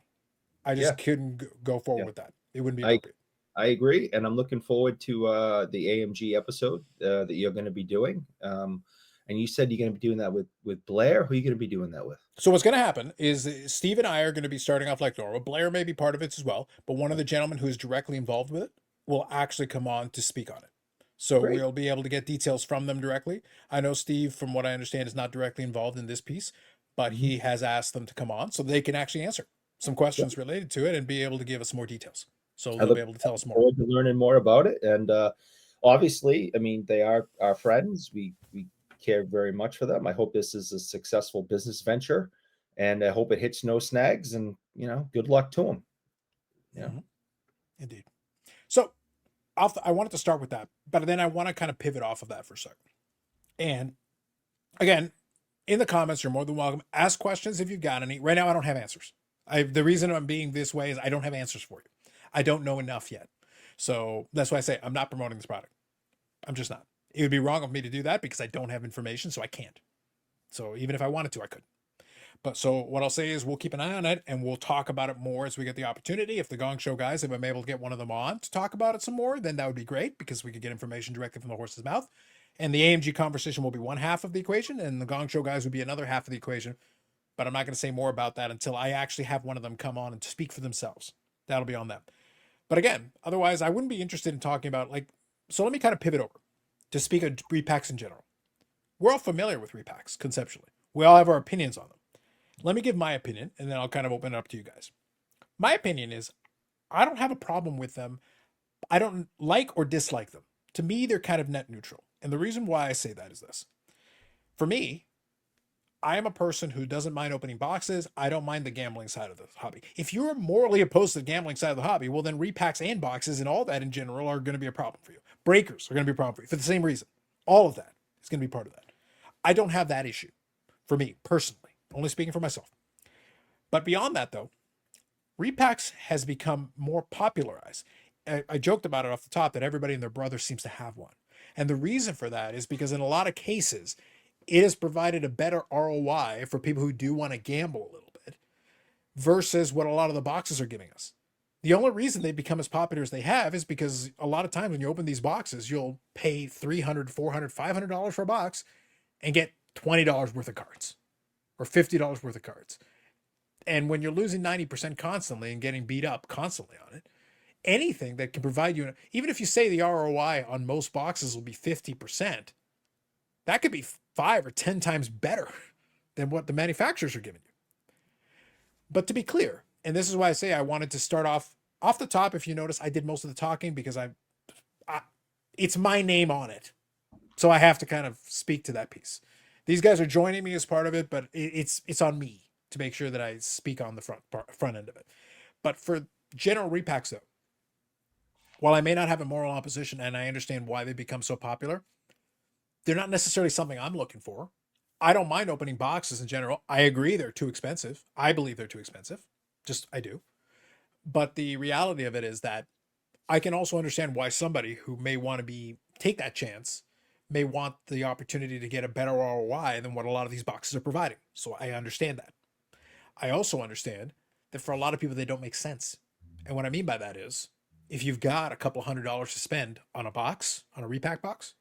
I just couldn't go forward with that. It wouldn't be appropriate. I agree, and I'm looking forward to the AMG episode that you're going to be doing. And you said you're going to be doing that with Blair. Who are you going to be doing that with? So what's going to happen is Steve and I are going to be starting off like normal. Blair may be part of it as well, but one of the gentlemen who is directly involved with it will actually come on to speak on it. So we'll be able to get details from them directly. I know Steve, from what I understand, is not directly involved in this piece, but he has asked them to come on so they can actually answer some questions related to it and be able to give us more details. So they'll be able to tell us more. Forward to learning more about it. And obviously, I mean, they are our friends. We care very much for them. I hope this is a successful business venture, and I hope it hits no snags, and, good luck to them. Yeah. Mm-hmm. Indeed. So I wanted to start with that, but then I want to kind of pivot off of that for a second. And again, in the comments, you're more than welcome. Ask questions if you've got any. Right now, I don't have answers. The reason I'm being this way is I don't have answers for you. I don't know enough yet. So that's why I say I'm not promoting this product. I'm just not. It would be wrong of me to do that because I don't have information, so I can't. So even if I wanted to, I couldn't. But so what I'll say is we'll keep an eye on it and we'll talk about it more as we get the opportunity. If the Gong Show guys, if I'm able to get one of them on to talk about it some more, then that would be great because we could get information directly from the horse's mouth. And the AMG conversation will be one half of the equation and the Gong Show guys would be another half of the equation. But I'm not going to say more about that until I actually have one of them come on and speak for themselves. That'll be on them. But again, otherwise, I wouldn't be interested in talking about, so let me kind of pivot over to speak of repacks in general. We're all familiar with repacks conceptually. We all have our opinions on them. Let me give my opinion, and then I'll kind of open it up to you guys. My opinion is I don't have a problem with them. I don't like or dislike them. To me, they're kind of net neutral. And the reason why I say that is this. For me, I am a person who doesn't mind opening boxes. I don't mind the gambling side of the hobby. If you're morally opposed to the gambling side of the hobby, well, then repacks and boxes and all that in general are going to be a problem for you. Breakers are going to be a problem for you for the same reason. All of that is going to be part of that. I don't have that issue for me personally, only speaking for myself. But beyond that, though, repacks has become more popularized. I joked about it off the top that everybody and their brother seems to have one. And the reason for that is because in a lot of cases, it has provided a better ROI for people who do want to gamble a little bit versus what a lot of the boxes are giving us. The only reason they become as popular as they have is because a lot of times when you open these boxes, you'll pay $300, $400, $500 for a box and get $20 worth of cards or $50 worth of cards. And when you're losing 90% constantly and getting beat up constantly on it, anything that can provide you, even if you say the ROI on most boxes will be 50%, that could be 5 or 10 times better than what the manufacturers are giving you. But to be clear, and this is why I say I wanted to start off the top. If you notice, I did most of the talking because it's my name on it. So I have to kind of speak to that piece. These guys are joining me as part of it, but it's on me to make sure that I speak on the front end of it. But for general repacks, though, while I may not have a moral opposition and I understand why they become so popular, they're not necessarily something I'm looking for. I don't mind opening boxes in general. I agree they're too expensive. I believe they're too expensive. Just I do. But the reality of it is that I can also understand why somebody who may want to take that chance may want the opportunity to get a better ROI than what a lot of these boxes are providing. So I understand that. I also understand that for a lot of people, they don't make sense. And what I mean by that is if you've got a couple $100s to spend on a box, on a repack box,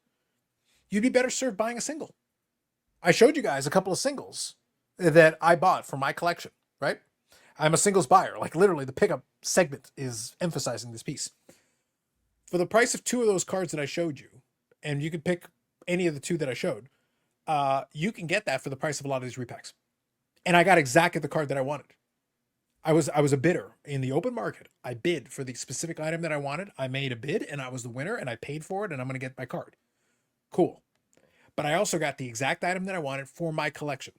you'd be better served buying a single. I showed you guys a couple of singles that I bought for my collection, right? I'm a singles buyer. Like literally the pickup segment is emphasizing this piece. For the price of 2 of those cards that I showed you, and you could pick any of the 2 that I showed, you can get that for the price of a lot of these repacks. And I got exactly the card that I wanted. I was a bidder in the open market. I bid for the specific item that I wanted. I made a bid and I was the winner and I paid for it and I'm going to get my card. Cool. But I also got the exact item that I wanted for my collection.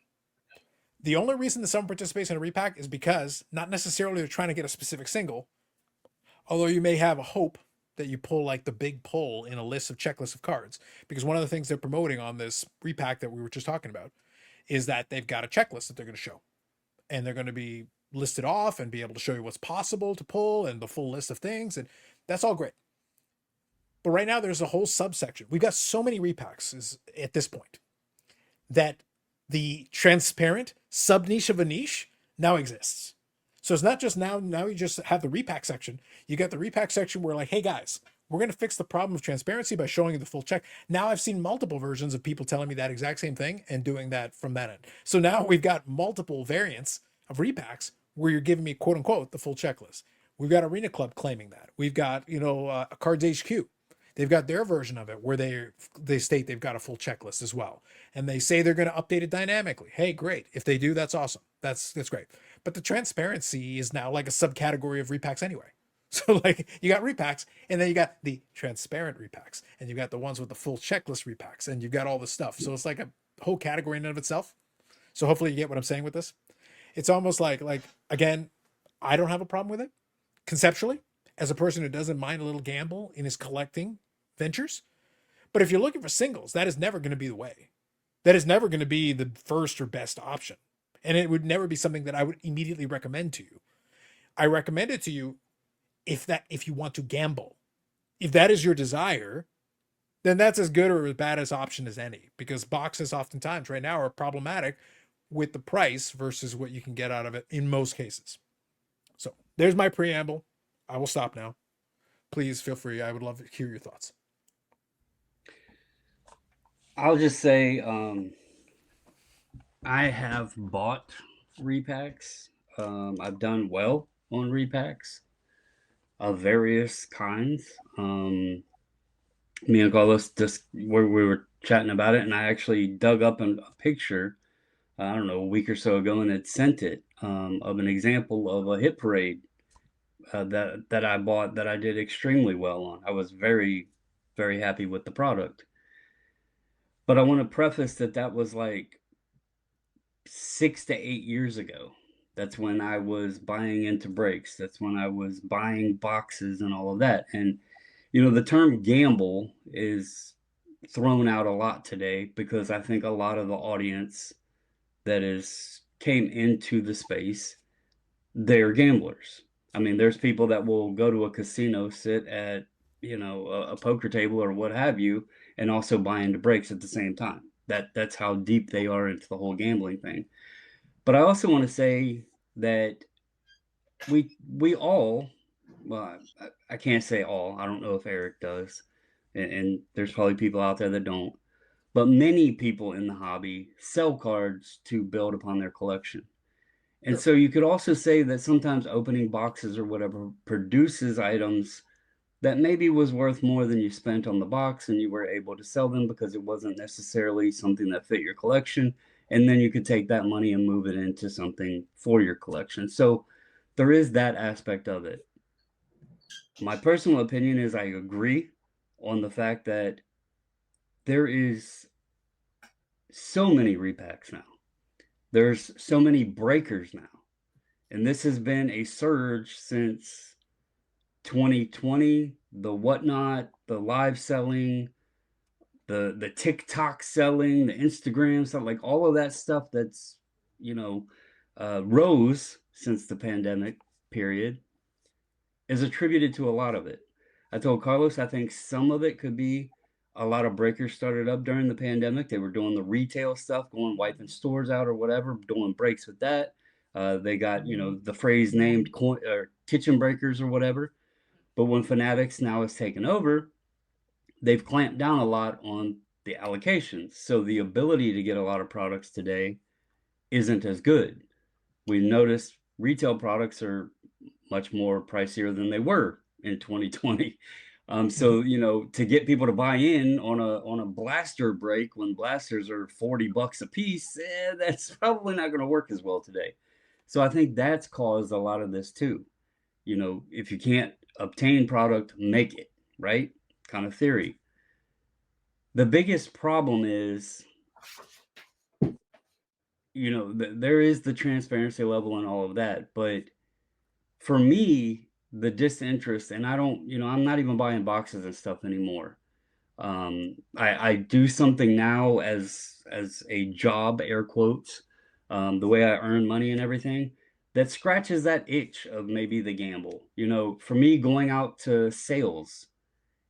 The only reason that someone participates in a repack is because not necessarily they're trying to get a specific single, although you may have a hope that you pull like the big pull in a list of checklist of cards. Because one of the things they're promoting on this repack that we were just talking about is that they've got a checklist that they're going to show. And they're going to be listed off and be able to show you what's possible to pull and the full list of things. And that's all great. But right now there's a whole subsection. We've got so many repacks at this point that the transparent sub niche of a niche now exists. So it's not just now you just have the repack section. You got the repack section where like, hey guys, we're going to fix the problem of transparency by showing you the full check. Now I've seen multiple versions of people telling me that exact same thing and doing that from that end. So now we've got multiple variants of repacks where you're giving me quote unquote the full checklist. We've got Arena Club claiming that. We've got, Cards HQ. They've got their version of it where they state they've got a full checklist as well. And they say they're going to update it dynamically. Hey, great. If they do, that's awesome. That's great. But the transparency is now like a subcategory of repacks anyway. So like you got repacks and then you got the transparent repacks and you got the ones with the full checklist repacks and you've got all this stuff. So it's like a whole category in and of itself. So hopefully you get what I'm saying with this. It's almost like, again, I don't have a problem with it conceptually as a person who doesn't mind a little gamble in his collecting ventures. But if you're looking for singles, that is never going to be the way. That is never going to be the first or best option. And it would never be something that I would immediately recommend to you. I recommend it to you if you want to gamble. If that is your desire, then that's as good or as bad as option as any, because boxes oftentimes right now are problematic with the price versus what you can get out of it in most cases. So there's my preamble. I will stop now. Please feel free. I would love to hear your thoughts. I'll just say I have bought repacks. I've done well on repacks of various kinds. Me and Carlos we were chatting about it, and I actually dug up a picture I don't know, a week or so ago and had sent it of an example of a hit parade that I bought that I did extremely well on. I was very, very happy with the product. But I want to preface that that was like 6 to 8 years ago. That's when I was buying into breaks. That's when I was buying boxes and all of that. And, you know, the term gamble is thrown out a lot today because I think a lot of the audience that is came into the space, they're gamblers. I mean, there's people that will go to a casino, sit at, you know, a poker table or what have you, and also buy into breaks at the same time. That's how deep they are into the whole gambling thing. But I also want to say that we all, well, I can't say all. I don't know if Eric does, and there's probably people out there that don't. But many people in the hobby sell cards to build upon their collection. And so you could also say that sometimes opening boxes or whatever produces items that maybe was worth more than you spent on the box, and you were able to sell them because it wasn't necessarily something that fit your collection. And then you could take that money and move it into something for your collection. So there is that aspect of it. My personal opinion is I agree on the fact that there is so many repacks now. There's so many breakers now. And this has been a surge since 2020, the whatnot, the live selling, the TikTok selling, the Instagram stuff, like all of that stuff that's, you know, rose since the pandemic period is attributed to a lot of it. I told Carlos, I think some of it could be a lot of breakers started up during the pandemic. They were doing the retail stuff, going wiping stores out or whatever, doing breaks with that. They got, you know, the phrase named kitchen breakers or whatever. But when Fanatics now has taken over, they've clamped down a lot on the allocations. So the ability to get a lot of products today isn't as good. We noticed retail products are much more pricier than they were in 2020. So, you know, to get people to buy in on a blaster break when blasters are $40 a piece, that's probably not going to work as well today. So I think that's caused a lot of this too. You know, if you can't obtain product, make it, right? Kind of theory. The biggest problem is, you know, there is the transparency level and all of that. But for me, the disinterest, and I don't, you know, I'm not even buying boxes and stuff anymore. I do something now as a job, air quotes, the way I earn money and everything, that scratches that itch of maybe the gamble. You know, for me, going out to sales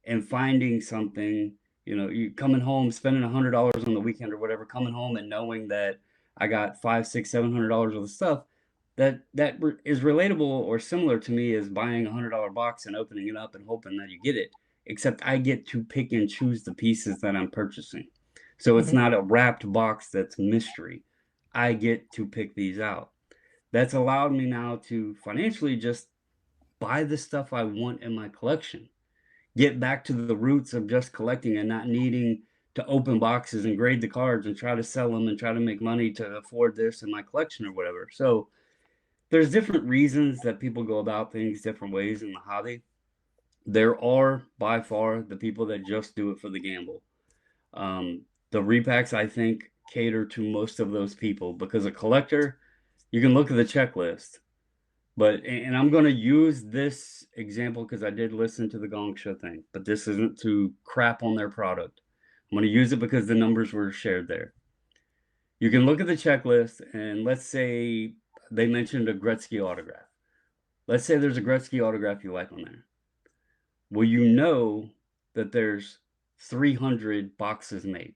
and finding something, you know, you coming home, spending $100 on the weekend or whatever, coming home and knowing that I got $500, $600, $700 worth of stuff that is relatable or similar to me as buying $100 box and opening it up and hoping that you get it. Except I get to pick and choose the pieces that I'm purchasing. So it's not a wrapped box that's mystery. I get to pick these out. That's allowed me now to financially just buy the stuff I want in my collection. Get back to the roots of just collecting and not needing to open boxes and grade the cards and try to sell them and try to make money to afford this in my collection or whatever. So there's different reasons that people go about things different ways in the hobby. There are by far the people that just do it for the gamble. The repacks, I think, cater to most of those people because a collector, you can look at the checklist. But, and I'm going to use this example because I did listen to the Gong Show thing, but this isn't to crap on their product. I'm going to use it because the numbers were shared there. You can look at the checklist and let's say they mentioned a Gretzky autograph. Let's say there's a Gretzky autograph you like on there. Well, you know that there's 300 boxes made.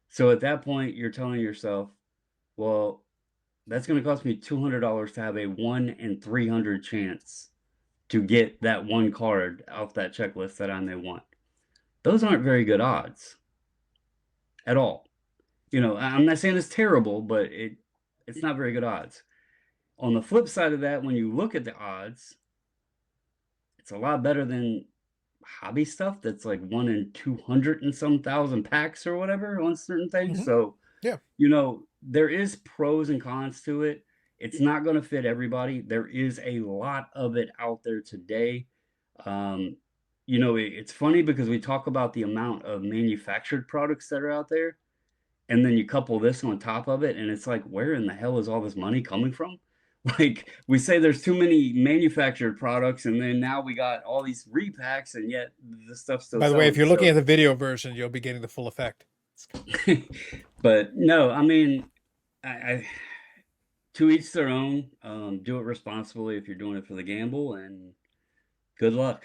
So at that point, you're telling yourself, well, that's going to cost me $200 to have a 1 in 300 chance to get that one card off that checklist that I may want. Those aren't very good odds at all. You know, I'm not saying it's terrible, but it's not very good odds. On the flip side of that, when you look at the odds, it's a lot better than hobby stuff that's like 1 in 200 and some thousand packs or whatever on certain things. So Yeah. There is pros and cons to it. It's not going to fit everybody. There is a lot of it out there today. Um, it's funny because we talk about the amount of manufactured products that are out there, and then you couple this on top of it, and it's like, where in the hell is all this money coming from? Like, we say there's too many manufactured products, and then now we got all these repacks, and yet the stuff's still By the way, if selling. you're looking at the video version, you'll be getting the full effect. But no, I mean, I to each their own. Do it responsibly if you're doing it for the gamble, and good luck.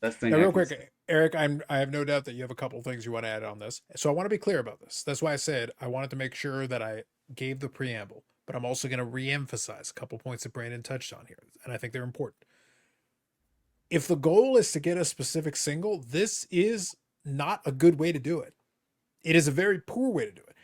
Best thing Now, I real can quick, say. Eric, I have no doubt that you have a couple of things you want to add on this. So I want to be clear about this. That's why I said I wanted to make sure that I gave the preamble, but I'm also going to re-emphasize a couple points that Brandon touched on here, and I think they're important. If the goal is to get a specific single, this is not a good way to do it. It is a very poor way to do it.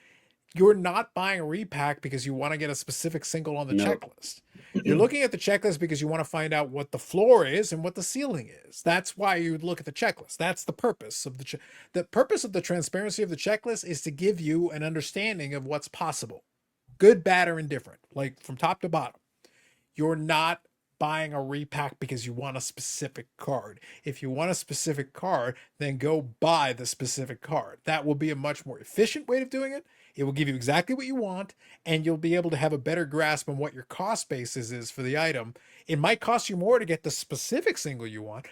You're not buying a repack because you want to get a specific single on the No. checklist. You're looking at the checklist because you want to find out what the floor is and what the ceiling is. That's why you would look at the checklist. That's the purpose of the purpose of the transparency of the checklist is to give you an understanding of what's possible, good, bad, or indifferent, like from top to bottom. You're not buying a repack because you want a specific card. If you want a specific card, then go buy the specific card. That will be a much more efficient way of doing it. It will give you exactly what you want, and you'll be able to have a better grasp on what your cost basis is for the item. It might cost you more to get the specific single you want,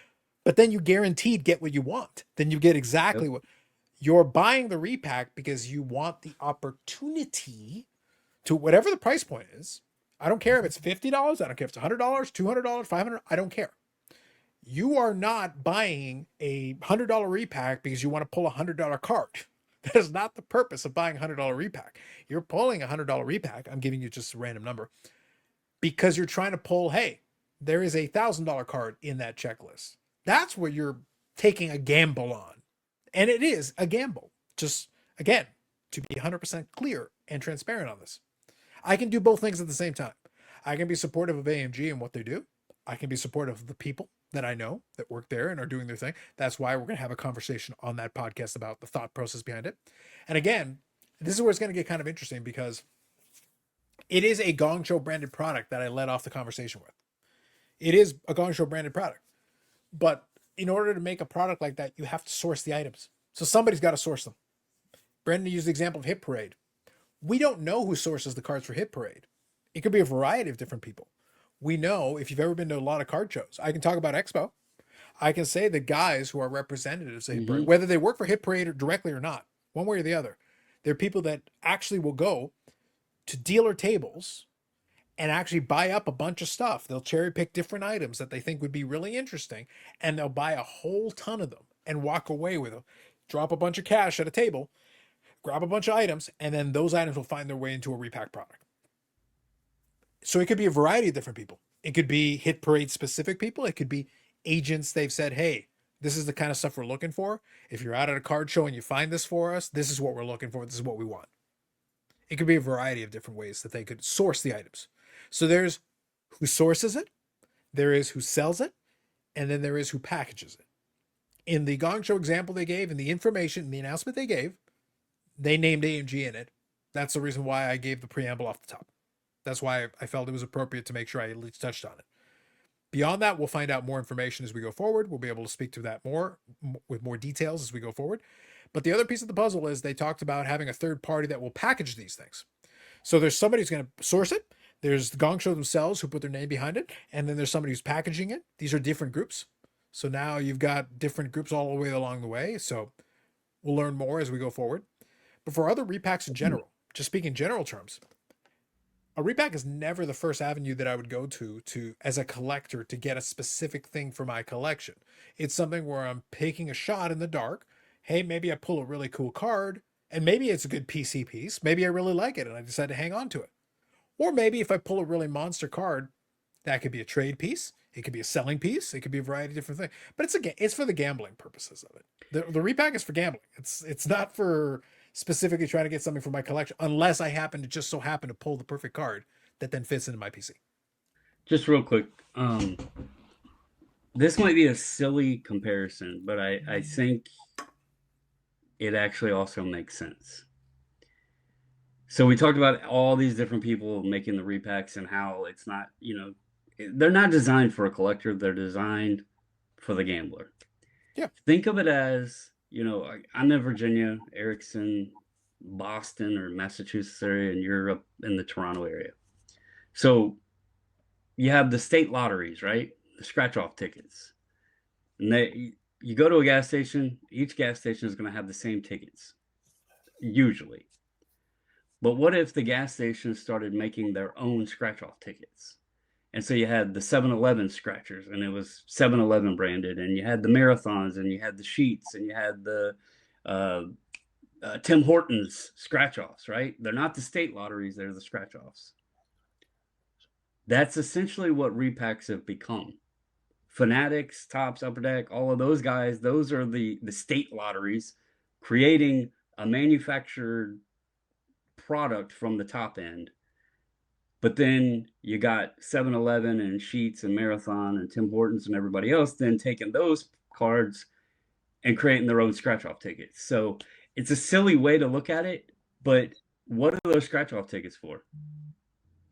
but then you guaranteed get what you want. Then you get exactly what you're buying the repack because you want the opportunity to whatever the price point is. I don't care if it's $50. I don't care if it's $100, $200, $500. I don't care. You are not buying a $100 repack because you want to pull a $100 card. That is not the purpose of buying a $100 repack. You're pulling a $100 repack. I'm giving you just a random number because you're trying to pull, hey, there is a $1,000 card in that checklist. That's what you're taking a gamble on. And it is a gamble. Just, again, to be 100% clear and transparent on this. I can do both things at the same time. I can be supportive of AMG and what they do. I can be supportive of the people that I know that work there and are doing their thing. That's why we're going to have a conversation on that podcast about the thought process behind it. And again, this is where it's going to get kind of interesting because it is a Gong Show branded product that I led off the conversation with. It is a Gong Show branded product. But in order to make a product like that, you have to source the items. So somebody's got to source them. Brendan used the example of Hit Parade. We don't know who sources the cards for Hit Parade. It could be a variety of different people. We know if you've ever been to a lot of card shows. I can talk about Expo. I can say the guys who are representatives of Hit Parade, whether they work for Hit Parade or directly or not, one way or the other, they're people that actually will go to dealer tables and actually buy up a bunch of stuff. They'll cherry pick different items that they think would be really interesting, and they'll buy a whole ton of them and walk away with them. Drop a bunch of cash at a table, grab a bunch of items, and then those items will find their way into a repack product. So it could be a variety of different people. It could be Hit Parade specific people. It could be agents. They've said, hey, this is the kind of stuff we're looking for. If you're out at a card show and you find this for us, this is what we're looking for. This is what we want. It could be a variety of different ways that they could source the items. So there's who sources it, there is who sells it, and then there is who packages it. In the Gong Show example they gave, in the information, the announcement they gave, they named AMG in it. That's the reason why I gave the preamble off the top. That's why I felt it was appropriate to make sure I at least touched on it. Beyond that, we'll find out more information as we go forward. We'll be able to speak to that more with more details as we go forward. But the other piece of the puzzle is they talked about having a third party that will package these things. So there's somebody who's going to source it. There's the Gong Show themselves who put their name behind it. And then there's somebody who's packaging it. These are different groups. So now you've got different groups all the way along the way. So we'll learn more as we go forward. But for other repacks in general, just speaking general terms, a repack is never the first avenue that I would go to as a collector to get a specific thing for my collection. It's something where I'm taking a shot in the dark. Hey, maybe I pull a really cool card, and maybe it's a good PC piece. Maybe I really like it, and I decide to hang on to it. Or maybe if I pull a really monster card, that could be a trade piece. It could be a selling piece. It could be a variety of different things. But it's for the gambling purposes of it. The repack is for gambling. It's not for specifically trying to get something from my collection, unless I just so happen to pull the perfect card that then fits into my PC. Just real quick, this might be a silly comparison, but I think it actually also makes sense. So we talked about all these different people making the repacks and how it's not, they're not designed for a collector. They're designed for the gambler. Yeah. Think of it as, I'm in Virginia, Erickson, Boston, or Massachusetts area, and you're up in the Toronto area. So you have the state lotteries, right? The scratch-off tickets. And you go to a gas station, each gas station is going to have the same tickets, usually. But what if the gas stations started making their own scratch-off tickets? And so you had the 7-Eleven scratchers, and it was 7-Eleven branded, and you had the marathons, and you had the sheets, and you had the uh, Tim Hortons scratch-offs, right? They're not the state lotteries, they're the scratch-offs. That's essentially what repacks have become. Fanatics, Tops, Upper Deck, all of those guys, those are the state lotteries creating a manufactured product from the top end. But then you got 7-Eleven and Sheets and Marathon and Tim Hortons and everybody else then taking those cards and creating their own scratch-off tickets. So it's a silly way to look at it, but what are those scratch-off tickets for?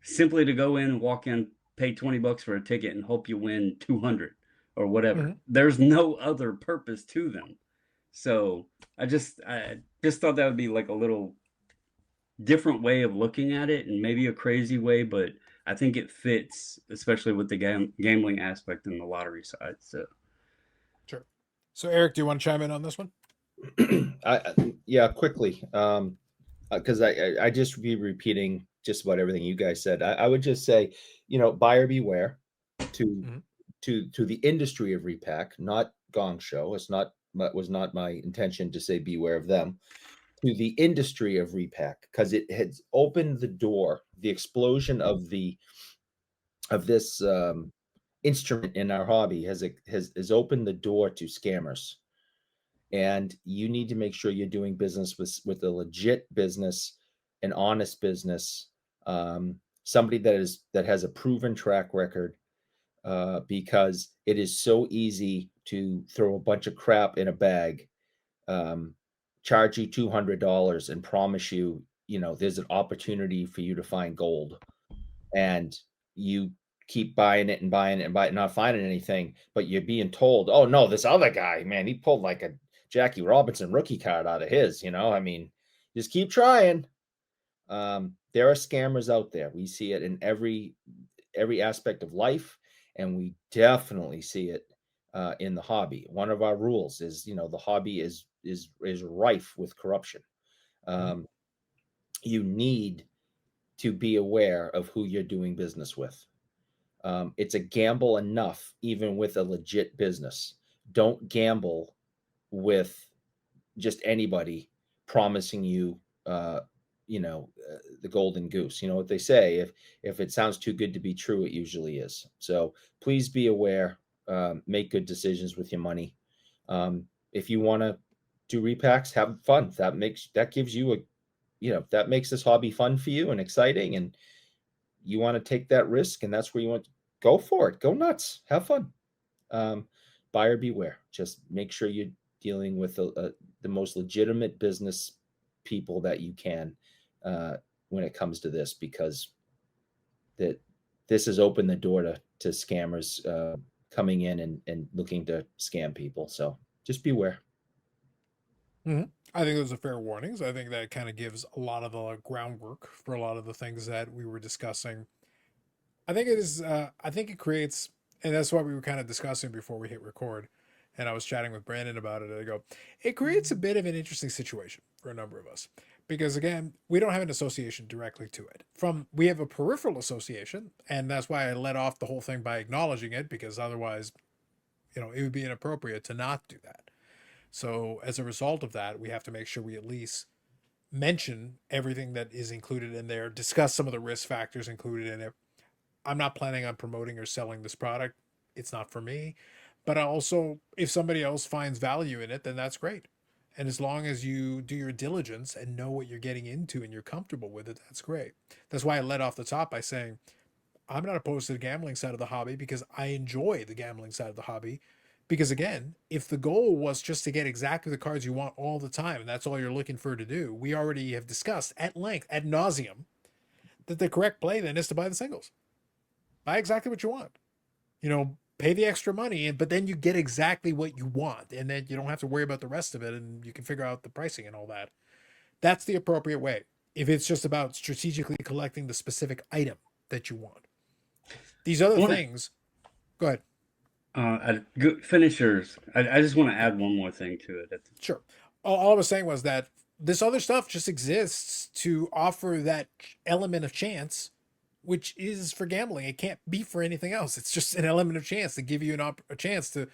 Simply to go in and walk in, pay $20 for a ticket and hope you win 200 or whatever. Mhm. There's no other purpose to them. So I just thought that would be like a little different way of looking at it, and maybe a crazy way, but I think it fits, especially with the gambling aspect and the lottery side. So Sure. So Eric, do you want to chime in on this one? Yeah, quickly. Because I just be repeating just about everything you guys said. I would just say, buyer beware to Mhm. to the industry of repack, not Gong Show. Was not my intention to say beware of them. To the industry of repack, because it has opened the door. The explosion of this instrument in our hobby has opened the door to scammers, and you need to make sure you're doing business with a legit business, an honest business, somebody that has a proven track record, because it is so easy to throw a bunch of crap in a bag, charge you $200 and promise you, there's an opportunity for you to find gold, and you keep buying it and buying it and buying it, not finding anything, but you're being told, oh no, this other guy, man, he pulled like a Jackie Robinson rookie card out of his, I mean, just keep trying. There are scammers out there. We see it in every aspect of life, and we definitely see it in the hobby. One of our rules is, the hobby is rife with corruption. Um, you need to be aware of who you're doing business with. It's a gamble enough, even with a legit business. Don't gamble with just anybody promising you, the golden goose. You know what they say: if it sounds too good to be true, it usually is. So please be aware. Make good decisions with your money. If you want to do repacks, have fun. That gives you that makes this hobby fun for you and exciting, and you want to take that risk, and that's where you want to go for it. Go nuts. Have fun. Buyer beware. Just make sure you're dealing with the most legitimate business people that you can when it comes to this, because this has opened the door to scammers coming in and looking to scam people. So just beware. I think those are fair warnings. I think that kind of gives a lot of the groundwork for a lot of the things that we were discussing. I think it is. I think it creates, and that's what we were kind of discussing before we hit record. And I was chatting with Brandon about it. And I go, it creates a bit of an interesting situation for a number of us because again, we don't have an association directly to it. We have a peripheral association, and that's why I led off the whole thing by acknowledging it, because otherwise, it would be inappropriate to not do that. So as a result of that, we have to make sure we at least mention everything that is included in there, discuss some of the risk factors included in it. I'm not planning on promoting or selling this product. It's not for me. But also, if somebody else finds value in it, then that's great. And as long as you do your diligence and know what you're getting into and you're comfortable with it, that's great. That's why I led off the top by saying I'm not opposed to the gambling side of the hobby because I enjoy the gambling side of the hobby Because again, if the goal was just to get exactly the cards you want all the time, and that's all you're looking for to do, we already have discussed at length, ad nauseum, that the correct play then is to buy the singles. Buy exactly what you want. Pay the extra money, but then you get exactly what you want, and then you don't have to worry about the rest of it, and you can figure out the pricing and all that. That's the appropriate way. If it's just about strategically collecting the specific item that you want. These other things, go ahead. Finish yours. I just want to add one more thing to it. Sure. All I was saying was that this other stuff just exists to offer that element of chance, which is for gambling. It can't be for anything else. It's just an element of chance to give you a chance to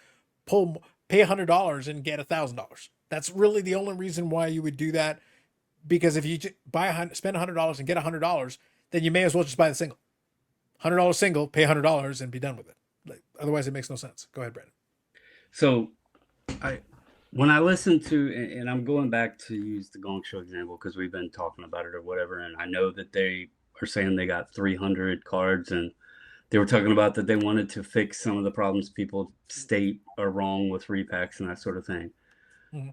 pay $100 and get $1,000. That's really the only reason why you would do that. Because if you spend $100 and get $100, then you may as well just buy the single. $100 single, pay $100 and be done with it. Otherwise, it makes no sense. Go ahead, Brandon. So, when I listen to, and I'm going back to use the Gong Show example because we've been talking about it or whatever, and I know that they are saying they got 300 cards, and they were talking about that they wanted to fix some of the problems people state are wrong with repacks and that sort of thing. Mm-hmm.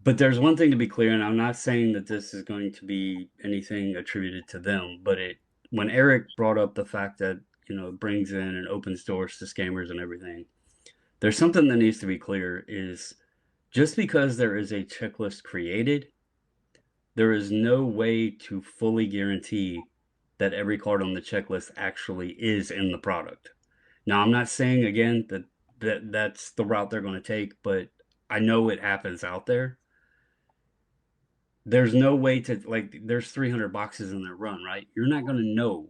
But there's one thing to be clear, and I'm not saying that this is going to be anything attributed to them, but when Eric brought up the fact that, it brings in and opens doors to scammers and everything, there's something that needs to be clear is just because there is a checklist created, there is no way to fully guarantee that every card on the checklist actually is in the product. Now, I'm not saying, again, that's the route they're going to take, but I know it happens out there. There's no way to, there's 300 boxes in their run, right? You're not going to know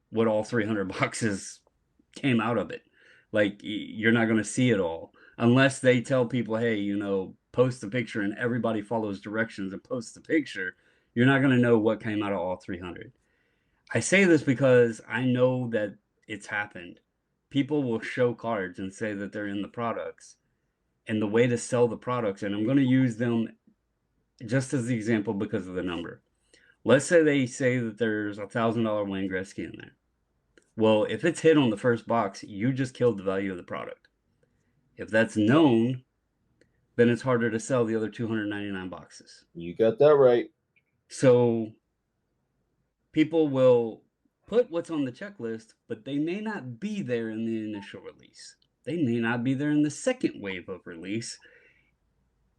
what all 300 boxes came out of it. You're not going to see it all unless they tell people, hey, post the picture and everybody follows directions and posts the picture. You're not going to know what came out of all 300. I say this because I know that it's happened. People will show cards and say that they're in the products. And the way to sell the products, and I'm going to use them just as the example because of the number. Let's say they say that there's $1,000 Wayne Gretzky in there. Well, if it's hit on the first box, you just killed the value of the product. If that's known, then it's harder to sell the other 299 boxes. You got that right. So people will put what's on the checklist, but they may not be there in the initial release. They may not be there in the second wave of release.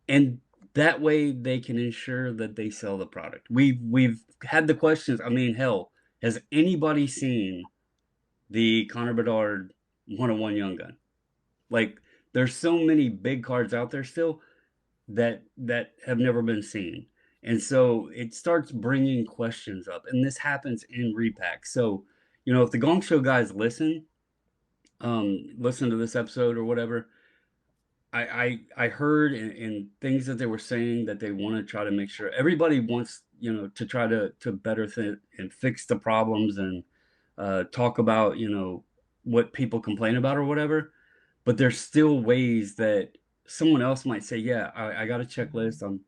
And that way they can ensure that they sell the product. We've had the questions. I mean, hell, has anybody seen the Connor Bedard 101 Young Gun? There's so many big cards out there still that have never been seen. And so it starts bringing questions up. And this happens in Repacks. So, if the Gong Show guys listen to this episode or whatever, I heard in things that they were saying that they want to try to make sure everybody wants, to try to better and fix the problems and talk about, what people complain about or whatever. But there's still ways that someone else might say, yeah, I got a checklist. I'm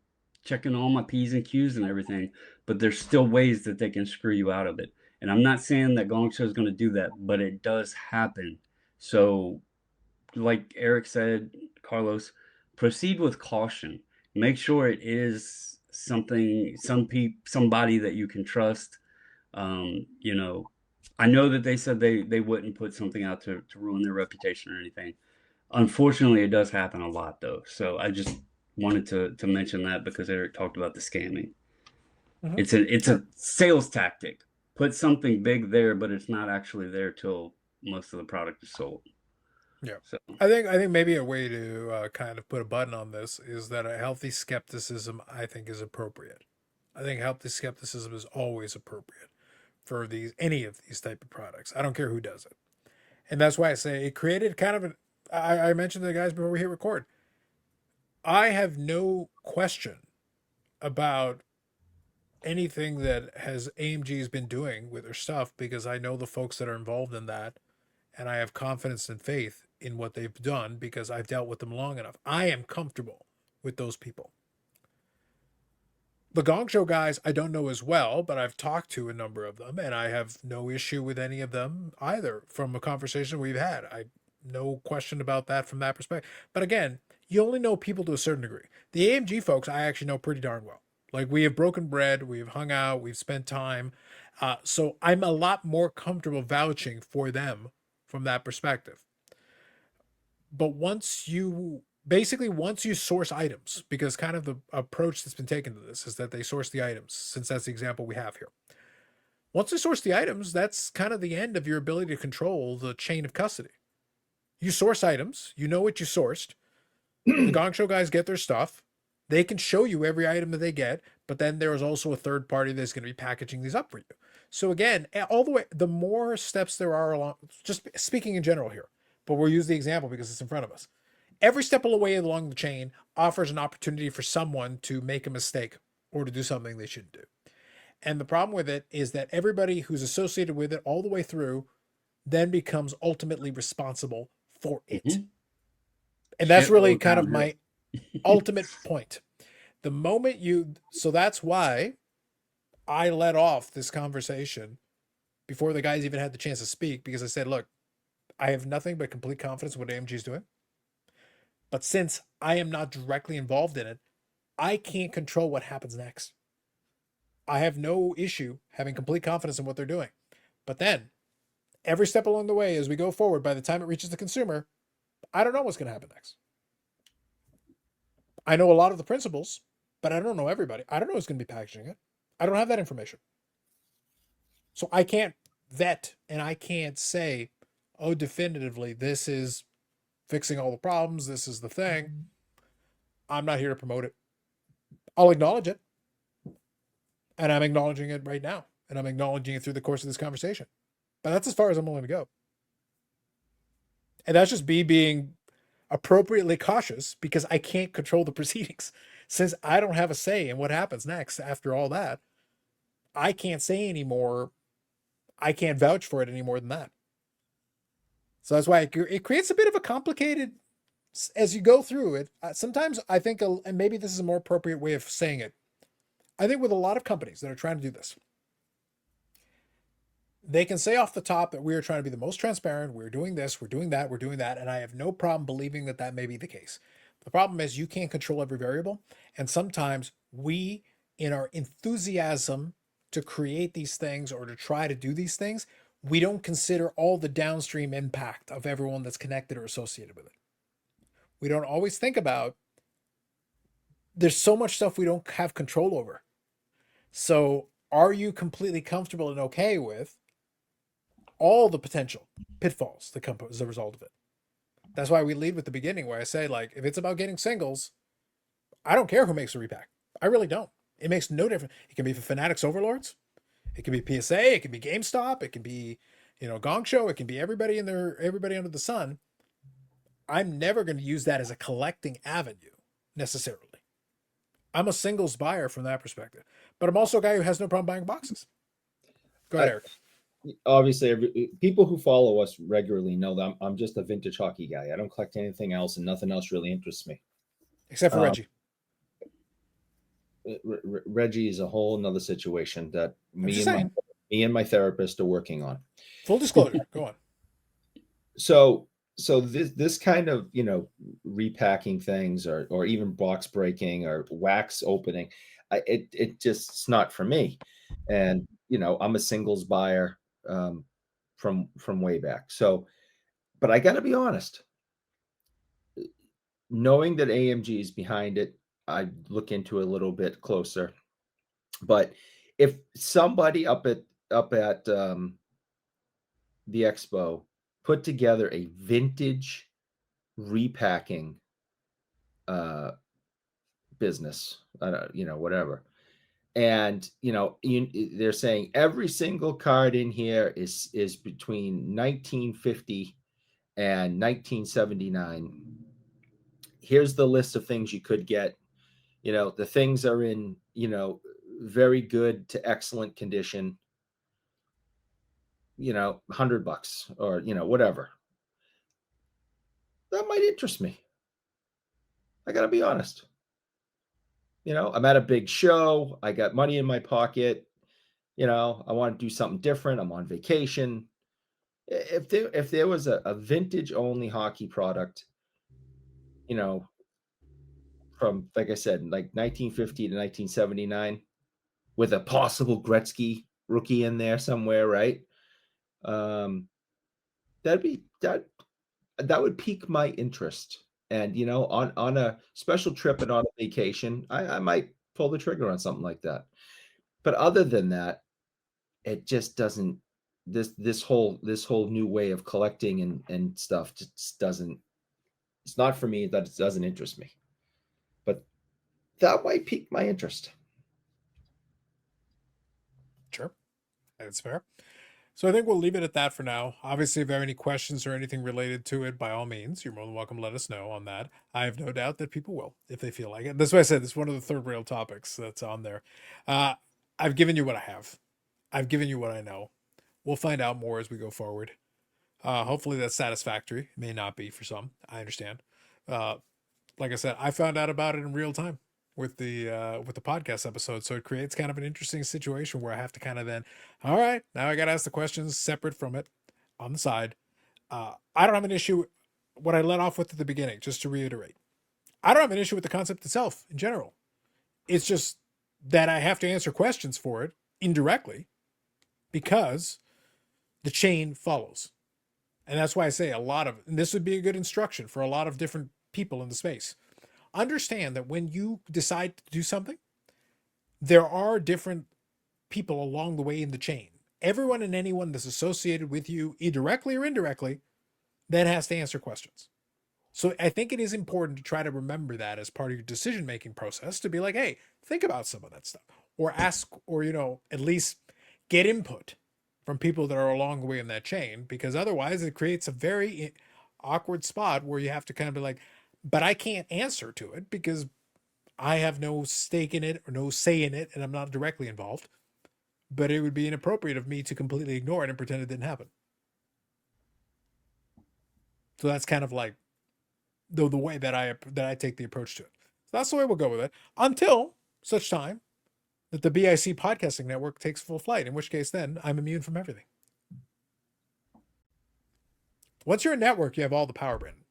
checking all my P's and Q's and everything. But there's still ways that they can screw you out of it. And I'm not saying that Gong Show is going to do that, but it does happen. So like Eric said, Carlos, proceed with caution. Make sure it is somebody that you can trust. I know that they said they wouldn't put something out to ruin their reputation or anything. Unfortunately, it does happen a lot, though. So I just wanted to mention that because Eric talked about the scamming. Mm-hmm. It's a sales tactic. Put something big there, but it's not actually there till most of the product is sold. Yeah. So I think maybe a way to kind of put a button on this is that a healthy skepticism, I think, is appropriate. I think healthy skepticism is always appropriate for any of these type of products. I don't care who does it. And that's why I say it created kind of I mentioned to the guys before we hit record. I have no question about anything that AMG has been doing with their stuff because I know the folks that are involved in that, and I have confidence and faith in what they've done because I've dealt with them long enough. I am comfortable with those people. The Gong Show guys, I don't know as well, but I've talked to a number of them, and I have no issue with any of them either from a conversation we've had. No question about that from that perspective. But again, you only know people to a certain degree. The AMG folks, I actually know pretty darn well. Like, we have broken bread, we've hung out, we've spent time. So I'm a lot more comfortable vouching for them from that perspective. But once you source items, because kind of the approach that's been taken to this is that they source the items, since that's the example we have here. Once they source the items, that's kind of the end of your ability to control the chain of custody. You source items, you know what you sourced. The Gong Show guys get their stuff. They can show you every item that they get, but then there is also a third party that's going to be packaging these up for you. So again, all the way, the more steps there are along, just speaking in general here, but we'll use the example because it's in front of us. Every step of the way along the chain offers an opportunity for someone to make a mistake or to do something they shouldn't do. And the problem with it is that everybody who's associated with it all the way through then becomes ultimately responsible for it. Mm-hmm. And that's Shit really goes kind of downhill. my ultimate point. The moment so that's why I let off this conversation before the guys even had the chance to speak, because I said, look, I have nothing but complete confidence in what AMG is doing. But since I am not directly involved in it, I can't control what happens next. I have no issue having complete confidence in what they're doing. But then, every step along the way as we go forward, by the time it reaches the consumer, I don't know what's going to happen next. I know a lot of the principles, but I don't know everybody. I don't know who's going to be packaging it. I don't have that information. So I can't vet and I can't say, oh, definitively, this is fixing all the problems. This is the thing. I'm not here to promote it. I'll acknowledge it. And I'm acknowledging it right now. And I'm acknowledging it through the course of this conversation. But that's as far as I'm willing to go. And that's just me being appropriately cautious because I can't control the proceedings. Since I don't have a say in what happens next after all that, I can't say anymore. I can't vouch for it any more than that. So that's why it creates a bit of a complicated, as you go through it. Sometimes I think, and maybe this is a more appropriate way of saying it, I think with a lot of companies that are trying to do this, they can say off the top that we are trying to be the most transparent. We're doing this, we're doing that, we're doing that. And I have no problem believing that that may be the case. The problem is you can't control every variable. And sometimes we, in our enthusiasm to create these things or to try to do these things, we don't consider all the downstream impact of everyone that's connected or associated with it. We don't always think about there's so much stuff we don't have control over. So are you completely comfortable and okay with all the potential pitfalls that come as a result of it? That's why we lead with the beginning where I say, like, if it's about getting singles, I don't care who makes a repack. I really don't. It makes no difference. It can be for Fanatics Overlords. It can be PSA. It can be GameStop. It can be, Gong Show. It can be everybody under the sun. I'm never going to use that as a collecting avenue necessarily. I'm a singles buyer from that perspective, but I'm also a guy who has no problem buying boxes. Go ahead, Eric. Obviously, people who follow us regularly know that I'm just a vintage hockey guy. I don't collect anything else, and nothing else really interests me. Except for Reggie. Reggie is a whole nother situation that me and my therapist are working on. Full disclosure. Go on. So this kind of repacking things or even box breaking or wax opening, it just it's not for me. And I'm a singles buyer from way back. So, but I got to be honest. Knowing that AMG is behind it, I look into it a little bit closer. But if somebody up at the expo put together a vintage repacking business, whatever, and they're saying every single card in here is between 1950 and 1979. Here's the list of things you could get. The things are in very good to excellent condition. $100 or whatever. That might interest me. I gotta be honest. I'm at a big show. I got money in my pocket. I want to do something different. I'm on vacation. if there was a vintage only hockey product, you know, from like I said, like 1950 to 1979, with a possible Gretzky rookie in there somewhere, right? Um, that would pique my interest. And on a special trip and on a vacation, I might pull the trigger on something like that. But other than that, it just doesn't. This whole new way of collecting and stuff just doesn't. It's not for me. That doesn't interest me. But that might pique my interest. Sure, that's fair. So I think we'll leave it at that for now. Obviously, if you have any questions or anything related to it, by all means, you're more than welcome to let us know on that. I have no doubt that people will if they feel like it. That's why I said this is one of the third rail topics that's on there. Uh, I've given you what I have. I've given you what I know. We'll find out more as we go forward. Hopefully that's satisfactory. It may not be for some. I understand. Uh, like I said, I found out about it in real time with the podcast episode, so it creates kind of an interesting situation where I have to kind of then, all right, now I got to ask the questions separate from it on the side. I don't have an issue. What I let off with at the beginning, just to reiterate, I don't have an issue with the concept itself in general. It's just that I have to answer questions for it indirectly because the chain follows. And that's why I say a lot of, and this would be a good instruction for a lot of different people in the space. Understand that when you decide to do something, there are different people along the way in the chain. Everyone and anyone that's associated with you, either directly or indirectly, then has to answer questions. So I think it is important to try to remember that as part of your decision making process to be like, hey, think about some of that stuff or ask, or, at least get input from people that are along the way in that chain, because otherwise it creates a very awkward spot where you have to kind of be like, but I can't answer to it because I have no stake in it or no say in it and I'm not directly involved. But it would be inappropriate of me to completely ignore it and pretend it didn't happen. So that's kind of like the way that I take the approach to it. So that's the way we'll go with it until such time that the BIC podcasting network takes full flight, in which case then I'm immune from everything. Once you're a network, you have all the power, Brandon.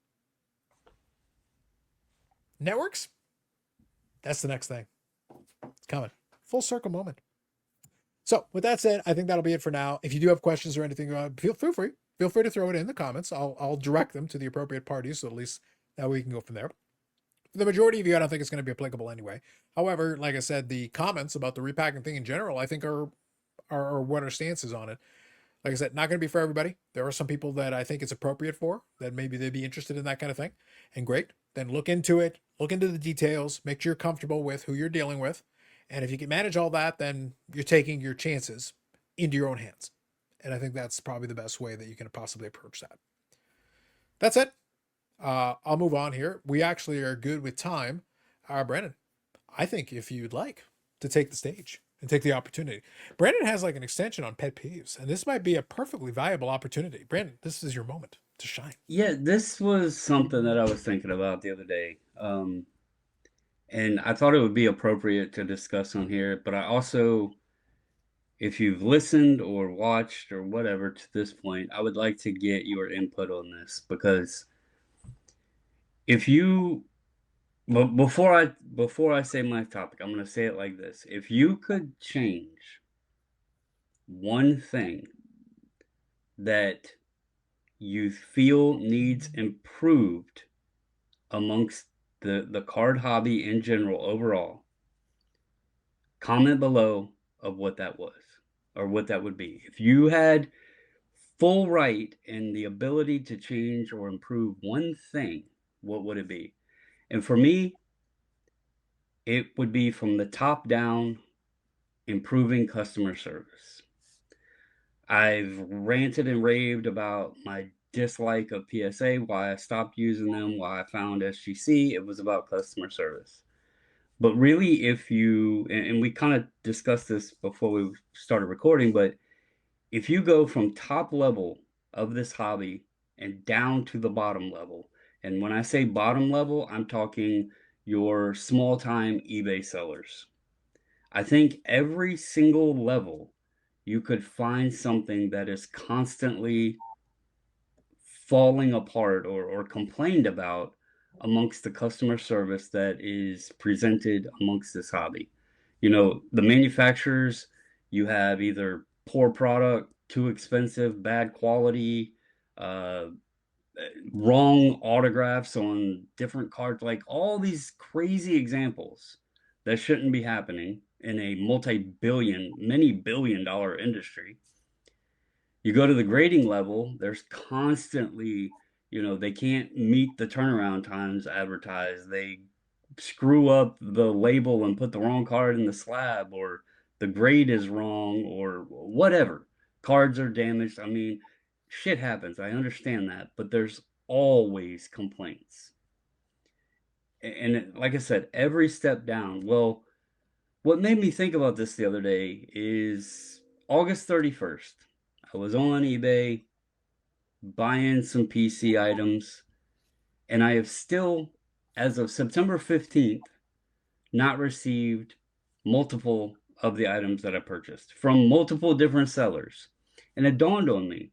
Networks? That's the next thing. It's coming. Full circle moment. So with that said, I think that'll be it for now. If you do have questions or anything, feel free to throw it in the comments. I'll direct them to the appropriate parties, so at least that way we can go from there. For the majority of you, I don't think it's going to be applicable anyway. However, like I said, the comments about the repacking thing in general, I think are what our stance is on it. Like I said, not going to be for everybody. There are some people that I think it's appropriate for, that maybe they'd be interested in that kind of thing. And great. Then look into it, look into the details, make sure you're comfortable with who you're dealing with. And if you can manage all that, then you're taking your chances into your own hands. And I think that's probably the best way that you can possibly approach that. That's it. I'll move on here. We actually are good with time. Brandon, I think if you'd like to take the stage and take the opportunity. Brandon has like an extension on Pet Peeves, and this might be a perfectly viable opportunity. Brandon, this is your moment to shine. Yeah, this was something that I was thinking about the other day. And I thought it would be appropriate to discuss on here, but I also, if you've listened or watched or whatever to this point, I would like to get your input on this, because if you, but before I say my topic, I'm going to say it like this. If you could change one thing that you feel needs improved amongst the card hobby in general overall, comment below of what that was or what that would be. If you had full right and the ability to change or improve one thing, what would it be? And for me, it would be from the top down, improving customer service. I've ranted and raved about my dislike of PSA, why I stopped using them, why I found SGC. It was about customer service. But really, if you, and we kind of discussed this before we started recording, but if you go from top level of this hobby and down to the bottom level, and when I say bottom level, I'm talking your small time eBay sellers. I think every single level you could find something that is constantly falling apart or complained about amongst the customer service that is presented amongst this hobby. You know, the manufacturers, you have either poor product, too expensive, bad quality, uh, wrong autographs on different cards, like all these crazy examples that shouldn't be happening in a multi-billion, many billion-dollar industry. You go to the grading level, there's constantly, you know, they can't meet the turnaround times advertised. They screw up the label and put the wrong card in the slab, or the grade is wrong, or whatever. Cards are damaged. I mean, shit happens. I understand that, but there's always complaints. And like I said, every step down. Well, what made me think about this the other day is August 31st. I was on eBay buying some PC items, and I have still, as of September 15th, not received multiple of the items that I purchased from multiple different sellers. And it dawned on me,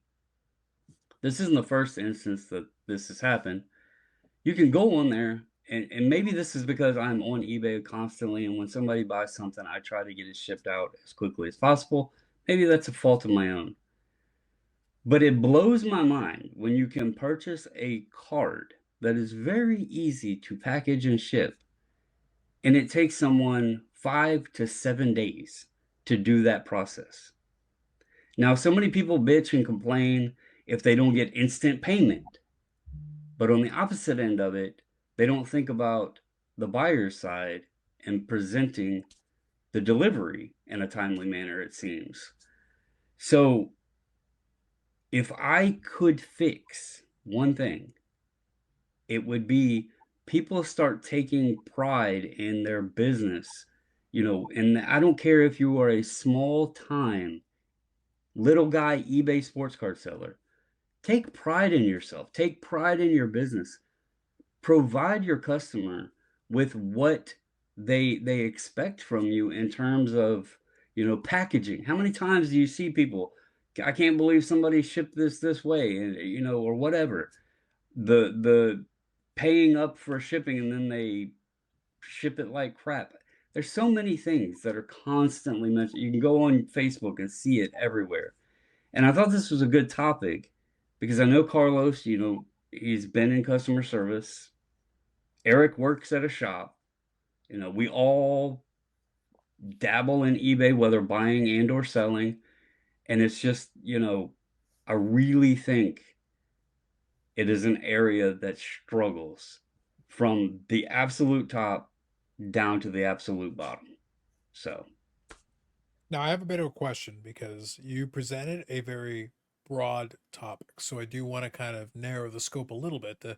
this isn't the first instance that this has happened. You can go on there, and maybe this is because I'm on eBay constantly, and when somebody buys something, I try to get it shipped out as quickly as possible. Maybe that's a fault of my own. But it blows my mind when you can purchase a card that is very easy to package and ship, and it takes someone 5 to 7 days to do that process. Now, so many people bitch and complain if they don't get instant payment. But on the opposite end of it, they don't think about the buyer's side and presenting the delivery in a timely manner, it seems. So if I could fix one thing, it would be people start taking pride in their business, you know, and I don't care if you are a small time little guy eBay sports card seller. Take pride in yourself. Take pride in your business. Provide your customer with what they expect from you in terms of, you know, packaging. How many times do you see people, I can't believe somebody shipped this way, and you know, or whatever. The paying up for shipping and then they ship it like crap. There's so many things that are constantly mentioned. You can go on Facebook and see it everywhere. And I thought this was a good topic because I know Carlos, you know, he's been in customer service. Eric works at a shop. You know, we all dabble in eBay, whether buying and or selling. And it's just, you know, I really think it is an area that struggles from the absolute top down to the absolute bottom. So Now, I have a bit of a question because you presented a very broad topic. So I do want to kind of narrow the scope a little bit to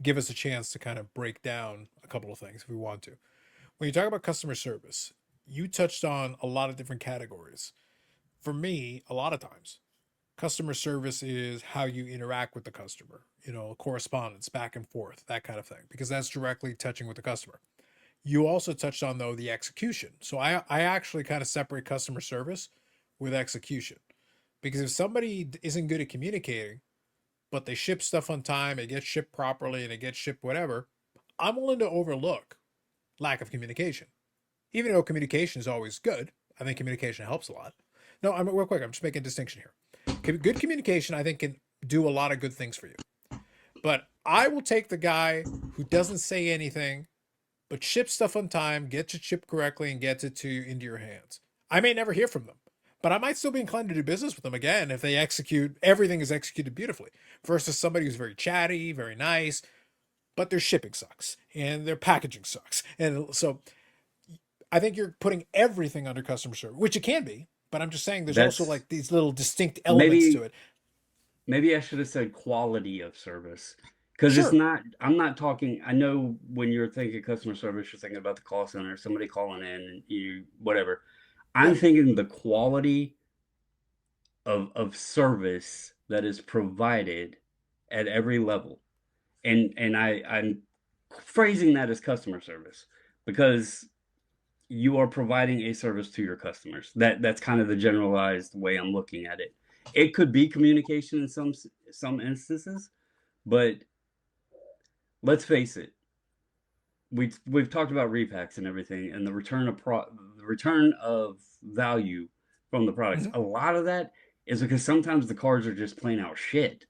give us a chance to kind of break down a couple of things if we want to. When you talk about customer service, you touched on a lot of different categories. For me, a lot of times, customer service is how you interact with the customer, you know, correspondence, back and forth, that kind of thing, because that's directly touching with the customer. You also touched on, though, the execution. So I actually kind of separate customer service with execution. Because if somebody isn't good at communicating, but they ship stuff on time, it gets shipped properly, and it gets shipped whatever, I'm willing to overlook lack of communication. Even though communication is always good, I think communication helps a lot. No, I'm real quick. I'm just making a distinction here. Good communication, I think, can do a lot of good things for you. But I will take the guy who doesn't say anything, but ships stuff on time, gets it shipped correctly, and gets it to you into your hands. I may never hear from them, but I might still be inclined to do business with them again if they execute, everything is executed beautifully, versus somebody who's very chatty, very nice, but their shipping sucks and their packaging sucks. And so I think you're putting everything under customer service, which it can be, but I'm just saying there's also like these little distinct elements to it. Maybe I should have said quality of service. Because Sure. it's not, I'm not talking, I know when you're thinking customer service, you're thinking about the call center, somebody calling in, and you, whatever. I'm thinking the quality of service that is provided at every level. And I'm phrasing that as customer service because you are providing a service to your customers. That's kind of the generalized way I'm looking at it. It could be communication in some instances, But let's face it, we've talked about repacks and everything, and the return of value from the products. Mhm. A lot of that is because sometimes the cards are just plain out shit.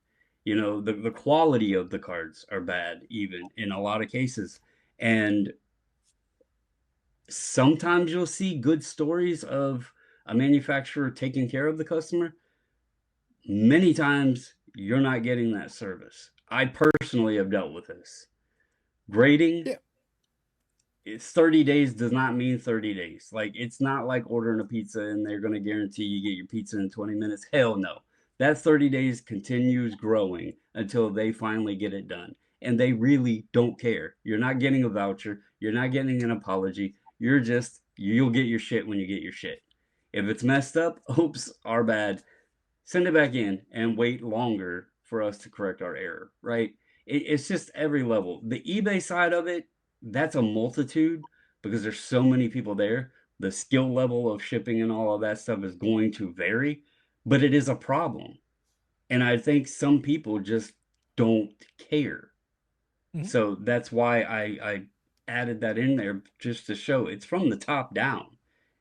You know, the quality of the cards are bad, even in a lot of cases. And sometimes you'll see good stories of a manufacturer taking care of the customer. Many times you're not getting that service. I personally have dealt with this. Grading, Yeah. it's 30 days does not mean 30 days. Like, it's not like ordering a pizza and they're going to guarantee you get your pizza in 20 minutes. Hell no. That 30 days continues growing until they finally get it done. And they really don't care. You're not getting a voucher. You're not getting an apology. You'll get your shit when you get your shit. If it's messed up, oops, our bad. Send it back in and wait longer for us to correct our error, right? It's just every level. The eBay side of it, that's a multitude because there's so many people there. The skill level of shipping and all of that stuff is going to vary, but it is a problem. And I think some people just don't care. Mhm. So that's why I added that in there just to show it's from the top down.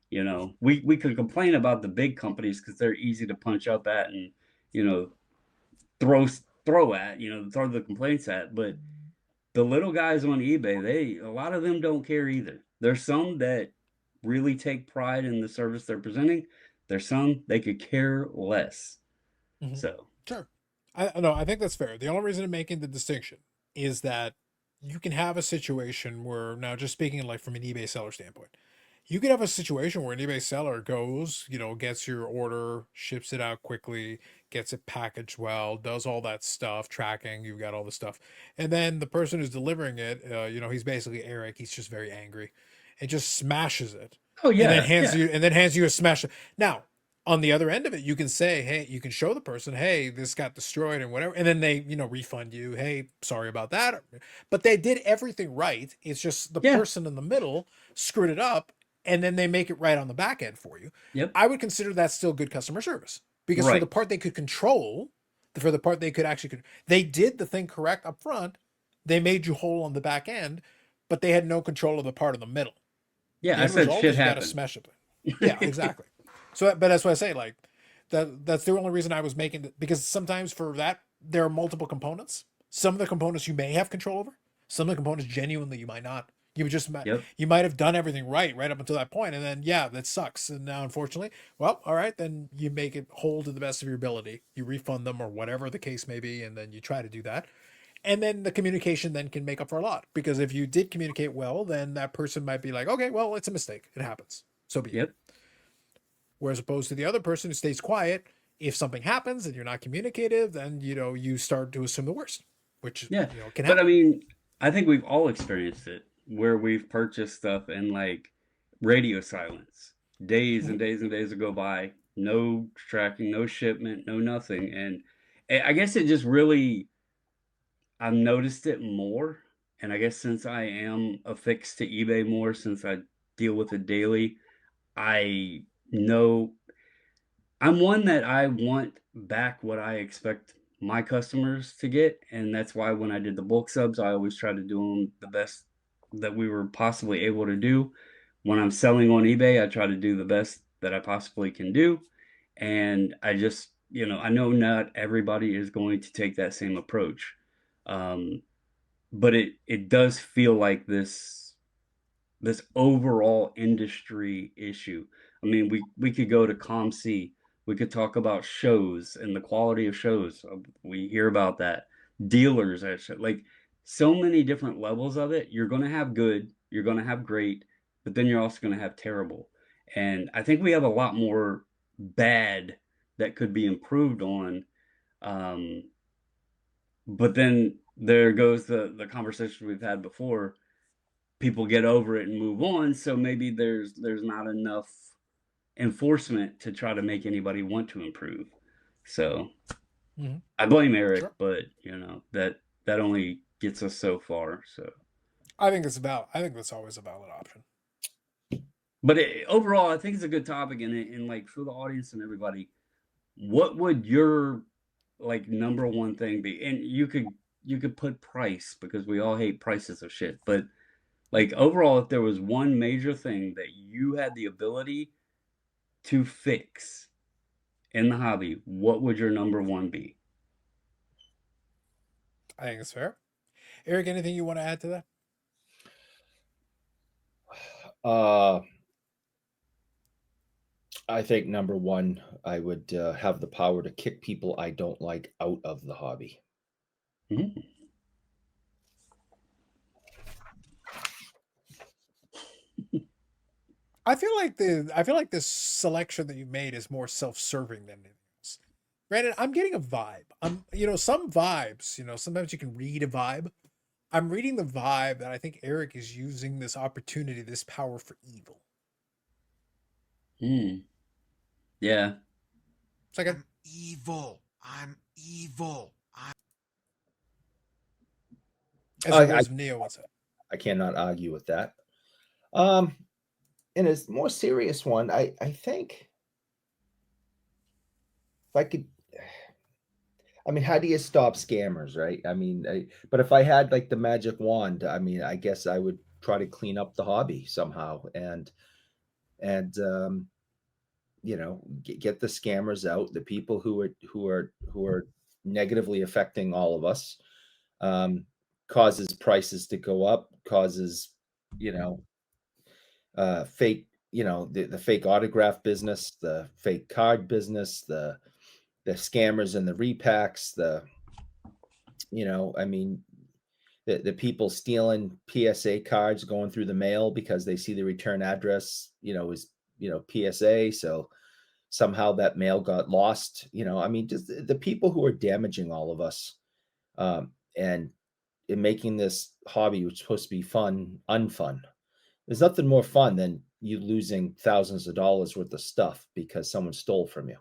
You know, we could complain about the big companies because they're easy to punch up at and, you know, throw at, you know, throw the complaints at. But the little guys on eBay, a lot of them don't care either. There's some that really take pride in the service they're presenting. There's some they could care less. Mhm. So Sure. I think that's fair. The only reason I'm making the distinction is that you can have a situation where, now just speaking like from an eBay seller standpoint, you could have a situation where an eBay seller goes, gets your order, ships it out quickly, gets it packaged well, does all that stuff, tracking, you've got all the stuff. And then the person who's delivering it, he's basically Eric, he's just very angry and just smashes it. oh And then yeah, hands yeah, you and then hands you a smash. Now, on the other end of it, you can say, hey, you can show the person, hey, this got destroyed and whatever. And then they, refund you, hey, sorry about that. But they did everything right. It's just the yeah, person in the middle screwed it up, and then they make it right on the back end for you. yep, I would consider that still good customer service because for the right, part they could control, for the part they could actually, they did the thing correct up front. They made you whole on the back end, but they had no control of the part in the middle. yeah. The I end said result shit is you got to happened. smash it. Yeah, exactly. So, but that's what I say. Like that's the only reason I was making it, because sometimes for that there are multiple components. Some of the components you may have control over. Some of the components genuinely you might not. Yep, You might have done everything right up until that point, and then yeah, that sucks. And now unfortunately, well, all right, then you make it whole to the best of your ability. You refund them or whatever the case may be, and then you try to do that. And then the communication then can make up for a lot, because if you did communicate well, then that person might be like, okay, well, it's a mistake, it happens, so be it. yep, Whereas opposed to the other person who stays quiet, if something happens and you're not communicative, then you start to assume the worst, which yeah. can But I happen. mean, I think we've all experienced it where we've purchased stuff and like radio silence. Days Mm-hmm. and days and days will go by, no tracking, no shipment, no nothing. And I guess it just really, I've noticed it more. And I guess since I am affixed to eBay more, since I deal with it daily, I know I'm one that I want back what I expect my customers to get. And that's why when I did the bulk subs, I always try to do them the best that we were possibly able to do. When I'm selling on eBay, I try to do the best that I possibly can do. And I just, I know not everybody is going to take that same approach. Um, but it does feel like this overall industry issue. I mean, we could go to ComC, we could talk about shows and the quality of shows. We hear about that. Dealers, actually, like so many different levels of it. You're going to have good, you're going to have great, but then you're also going to have terrible. And I think we have a lot more bad that could be improved on. Um, but then there goes the conversation we've had before. People get over it and move on, so maybe there's not enough enforcement to try to make anybody want to improve. So Mm-hmm. I blame Eric, Sure. but that only gets us so far. So I think that's always a valid option. but overall I think it's a good topic, and like for the audience and everybody, what would your like number one thing be? And you could you could put price because we all hate prices of shit. But like overall, if there was one major thing that you had the ability to fix in the hobby, what would your number one be? I think it's fair. Eric, anything you want to add to that? I think number one, I would have the power to kick people I don't like out of the hobby. Mm-hmm. I feel like this selection that you made is more self-serving than anything else. Granted, I'm getting a vibe. Some vibes, sometimes you can read a vibe. I'm reading the vibe that I think Eric is using this opportunity, this power for evil. Yeah. It's like I'm evil. I'm evil. as the words of Neo would say. I cannot argue with that. In a more serious one, I think if I could, I mean, how do you stop scammers, right? I mean, but if I had like the magic wand, I mean, I guess I would try to clean up the hobby somehow and get the scammers out, the people who are negatively affecting all of us, causes prices to go up, causes fake, the fake autograph business, the fake card business, the scammers and the repacks, I mean, the people stealing PSA cards going through the mail because they see the return address, is PSA. So somehow that mail got lost. I mean, just the people who are damaging all of us, and in making this hobby, which is supposed to be fun, unfun. There's nothing more fun than you losing thousands of dollars worth of stuff because someone stole from you.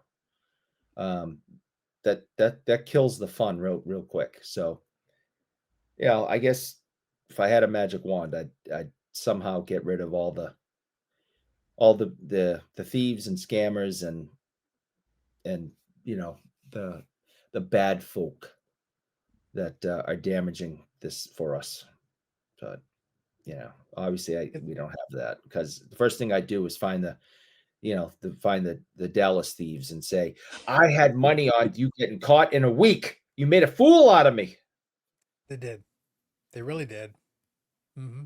That kills the fun real quick. So, I guess if I had a magic wand, I'd somehow get rid of all the thieves and scammers and the bad folk that are damaging this for us. But obviously we don't have that, because the first thing I do is find the Dallas thieves and say, I had money on you getting caught in a week. You made a fool out of me. They did. They really did. Mm-hmm.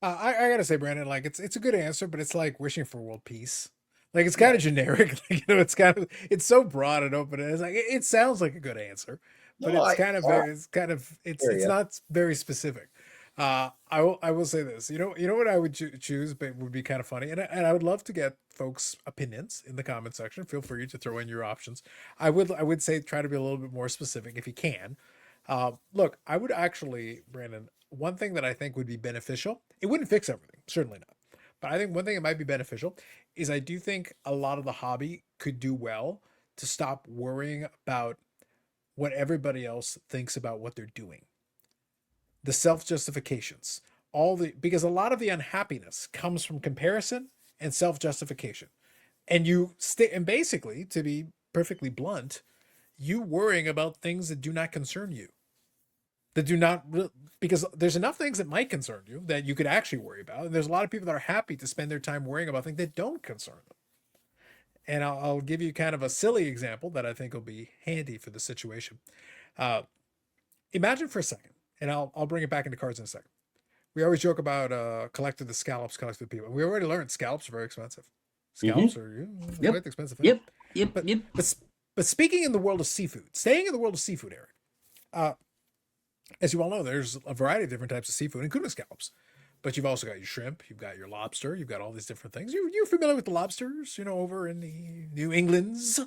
I gotta say, Brandon, like it's a good answer, but it's like wishing for world peace. Like it's kind of generic. Like, it's so broad and open. It's like it sounds like a good answer, but No, it's not very specific. I will say this. You know what I would choose, but would be kind of funny, and I would love to get folks' opinions in the comment section. Feel free to throw in your options. I would say try to be a little bit more specific if you can. Look, I would actually, Brandon, one thing that I think would be beneficial. It wouldn't fix everything, certainly not. But I think one thing that might be beneficial is I do think a lot of the hobby could do well to stop worrying about what everybody else thinks about what they're doing. The self-justifications, because a lot of the unhappiness comes from comparison and self-justification. And basically, to be perfectly blunt, you worrying about things that do not concern you. Because there's enough things that might concern you that you could actually worry about. And there's a lot of people that are happy to spend their time worrying about things that don't concern them. And I'll give you kind of a silly example that I think will be handy for the situation. Imagine for a second, and I'll bring it back into cards in a second. We always joke about collecting the scallops, collecting the people. We already learned scallops are very expensive. Scallops are quite expensive. Yep. But speaking in the world of seafood, staying in the world of seafood, Eric, as you all know, there's a variety of different types of seafood, including scallops. But you've also got your shrimp, you've got your lobster, you've got all these different things. You're familiar with the lobsters, over in the New England's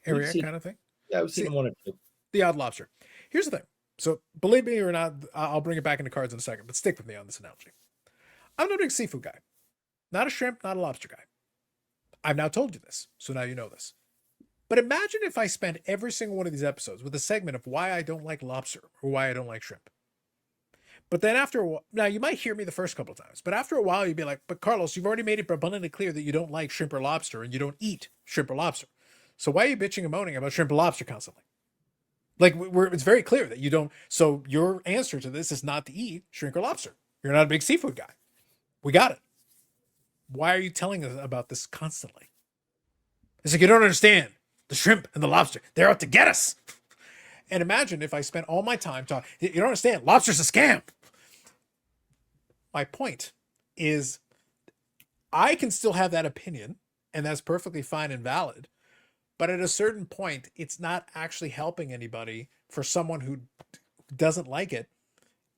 area kind of thing? Yeah, I've seen one or two. The odd lobster. Here's the thing. So believe me or not, I'll bring it back into cards in a second, but stick with me on this analogy. I'm not a big seafood guy. Not a shrimp, not a lobster guy. I've now told you this, so now you know this. But imagine if I spent every single one of these episodes with a segment of why I don't like lobster or why I don't like shrimp. But then after a while, now you might hear me the first couple of times, but after a while you'd be like, but Carlos, you've already made it abundantly clear that you don't like shrimp or lobster and you don't eat shrimp or lobster. So why are you bitching and moaning about shrimp or lobster constantly? Like it's very clear that you don't. So your answer to this is not to eat shrimp or lobster. You're not a big seafood guy. We got it. Why are you telling us about this constantly? It's like you don't understand. The shrimp and the lobster, they're out to get us. And imagine if I spent all my time talking. You don't understand. Lobster's a scam. My point is, I can still have that opinion, and that's perfectly fine and valid. But at a certain point, it's not actually helping anybody for someone who doesn't like it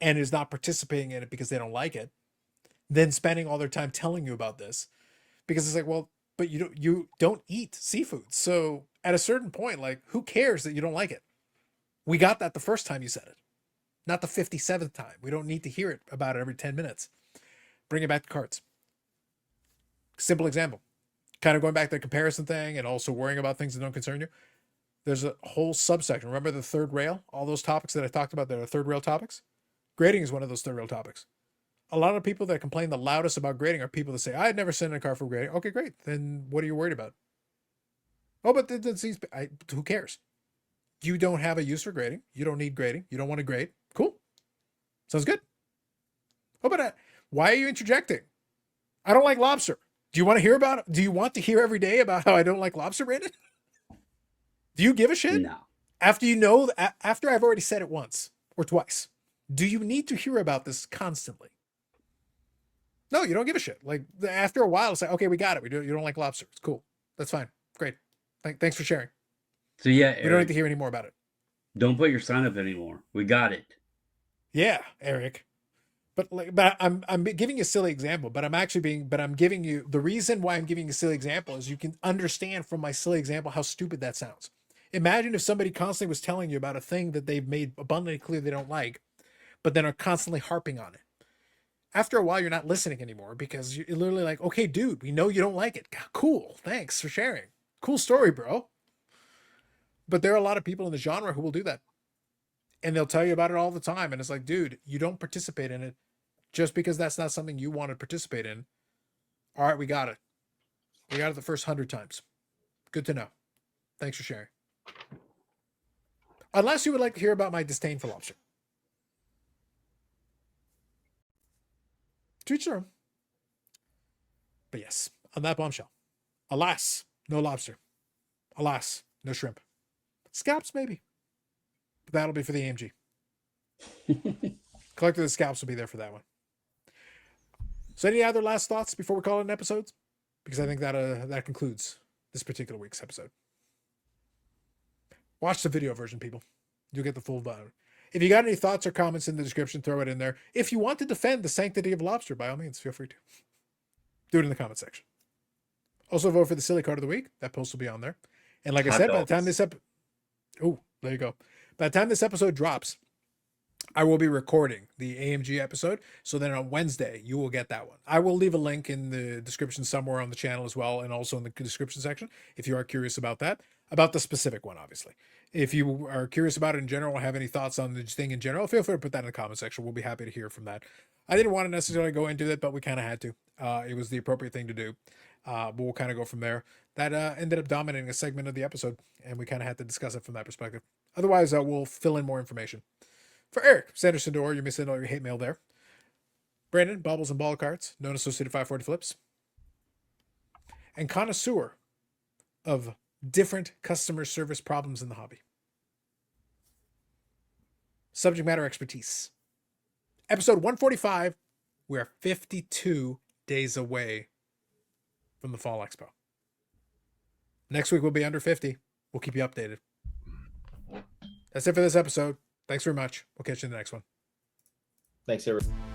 and is not participating in it because they don't like it, then spending all their time telling you about this. Because it's like, well, but you don't eat seafood. So at a certain point, like, who cares that you don't like it? We got that the first time you said it, not the 57th time. We don't need to hear it about it every 10 minutes. Bring it back to cards. Simple example. Kind of going back to the comparison thing and also worrying about things that don't concern you. There's a whole subsection. Remember the third rail? All those topics that I talked about that are third rail topics? Grading is one of those third rail topics. A lot of people that complain the loudest about grading are people that say, I'd never sent in a car for grading. Okay, great. Then what are you worried about? Oh, but who cares? You don't have a use for grading. You don't need grading. You don't want to grade. Cool. Sounds good. Oh, but why are you interjecting? I don't like lobster. Do you want to hear about it? Do you want to hear every day about how I don't like lobster, Brandon? Do you give a shit? No. After I've already said it once or twice, do you need to hear about this constantly? No, you don't give a shit. Like after a while, it's like, okay, we got it. You don't like lobster. It's cool. That's fine. Great. Thanks for sharing. So yeah, Eric, we don't need to hear any more about it. Don't put your sign up anymore. We got it. Yeah, Eric. But I'm giving you a silly example, but I'm giving you the reason why I'm giving you a silly example is you can understand from my silly example how stupid that sounds. Imagine if somebody constantly was telling you about a thing that they've made abundantly clear they don't like, but then are constantly harping on it. After a while, you're not listening anymore because you're literally like, okay, dude, we know you don't like it. Cool. Thanks for sharing. Cool story, bro. But there are a lot of people in the genre who will do that. And they'll tell you about it all the time. And it's like, dude, you don't participate in it just because that's not something you want to participate in. All right, we got it. We got it the first 100 times. Good to know. Thanks for sharing. Unless you would like to hear about my disdain for lobster. To each their own. But yes, on that bombshell. Alas, no lobster. Alas, no shrimp. Scalps, maybe. But that'll be for the AMG. Collector of the Scalps will be there for that one. So any other last thoughts before we call it an episode? Because I think that concludes this particular week's episode. Watch the video version, people. You'll get the full vibe. If you got any thoughts or comments in the description, throw it in there. If you want to defend the sanctity of lobster, by all means, feel free to. Do it in the comment section. Also vote for the silly card of the week. That post will be on there. And like I said, by the time this there you go. By the time this episode drops, I will be recording the AMG episode. So then on Wednesday, you will get that one. I will leave a link in the description somewhere on the channel as well, and also in the description section if you are curious about that. About the specific one, obviously. If you are curious about it in general, or have any thoughts on the thing in general, feel free to put that in the comment section. We'll be happy to hear from that. I didn't want to necessarily go into it, but we kind of had to. It was the appropriate thing to do. But we'll kind of go from there. That ended up dominating a segment of the episode, and we kind of had to discuss it from that perspective. Otherwise, we'll fill in more information. For Eric, Sanderson Door, you may send all your hate mail there. Brandon, Bobbles and Ball Cards, known associated 540 Flips. And connoisseur of different customer service problems in the hobby. Subject matter expertise. Episode 145. We are 52 days away from the Fall Expo. Next week we'll be under 50. We'll keep you updated. That's it for this episode. Thanks very much. We'll catch you in the next one. Thanks, everyone.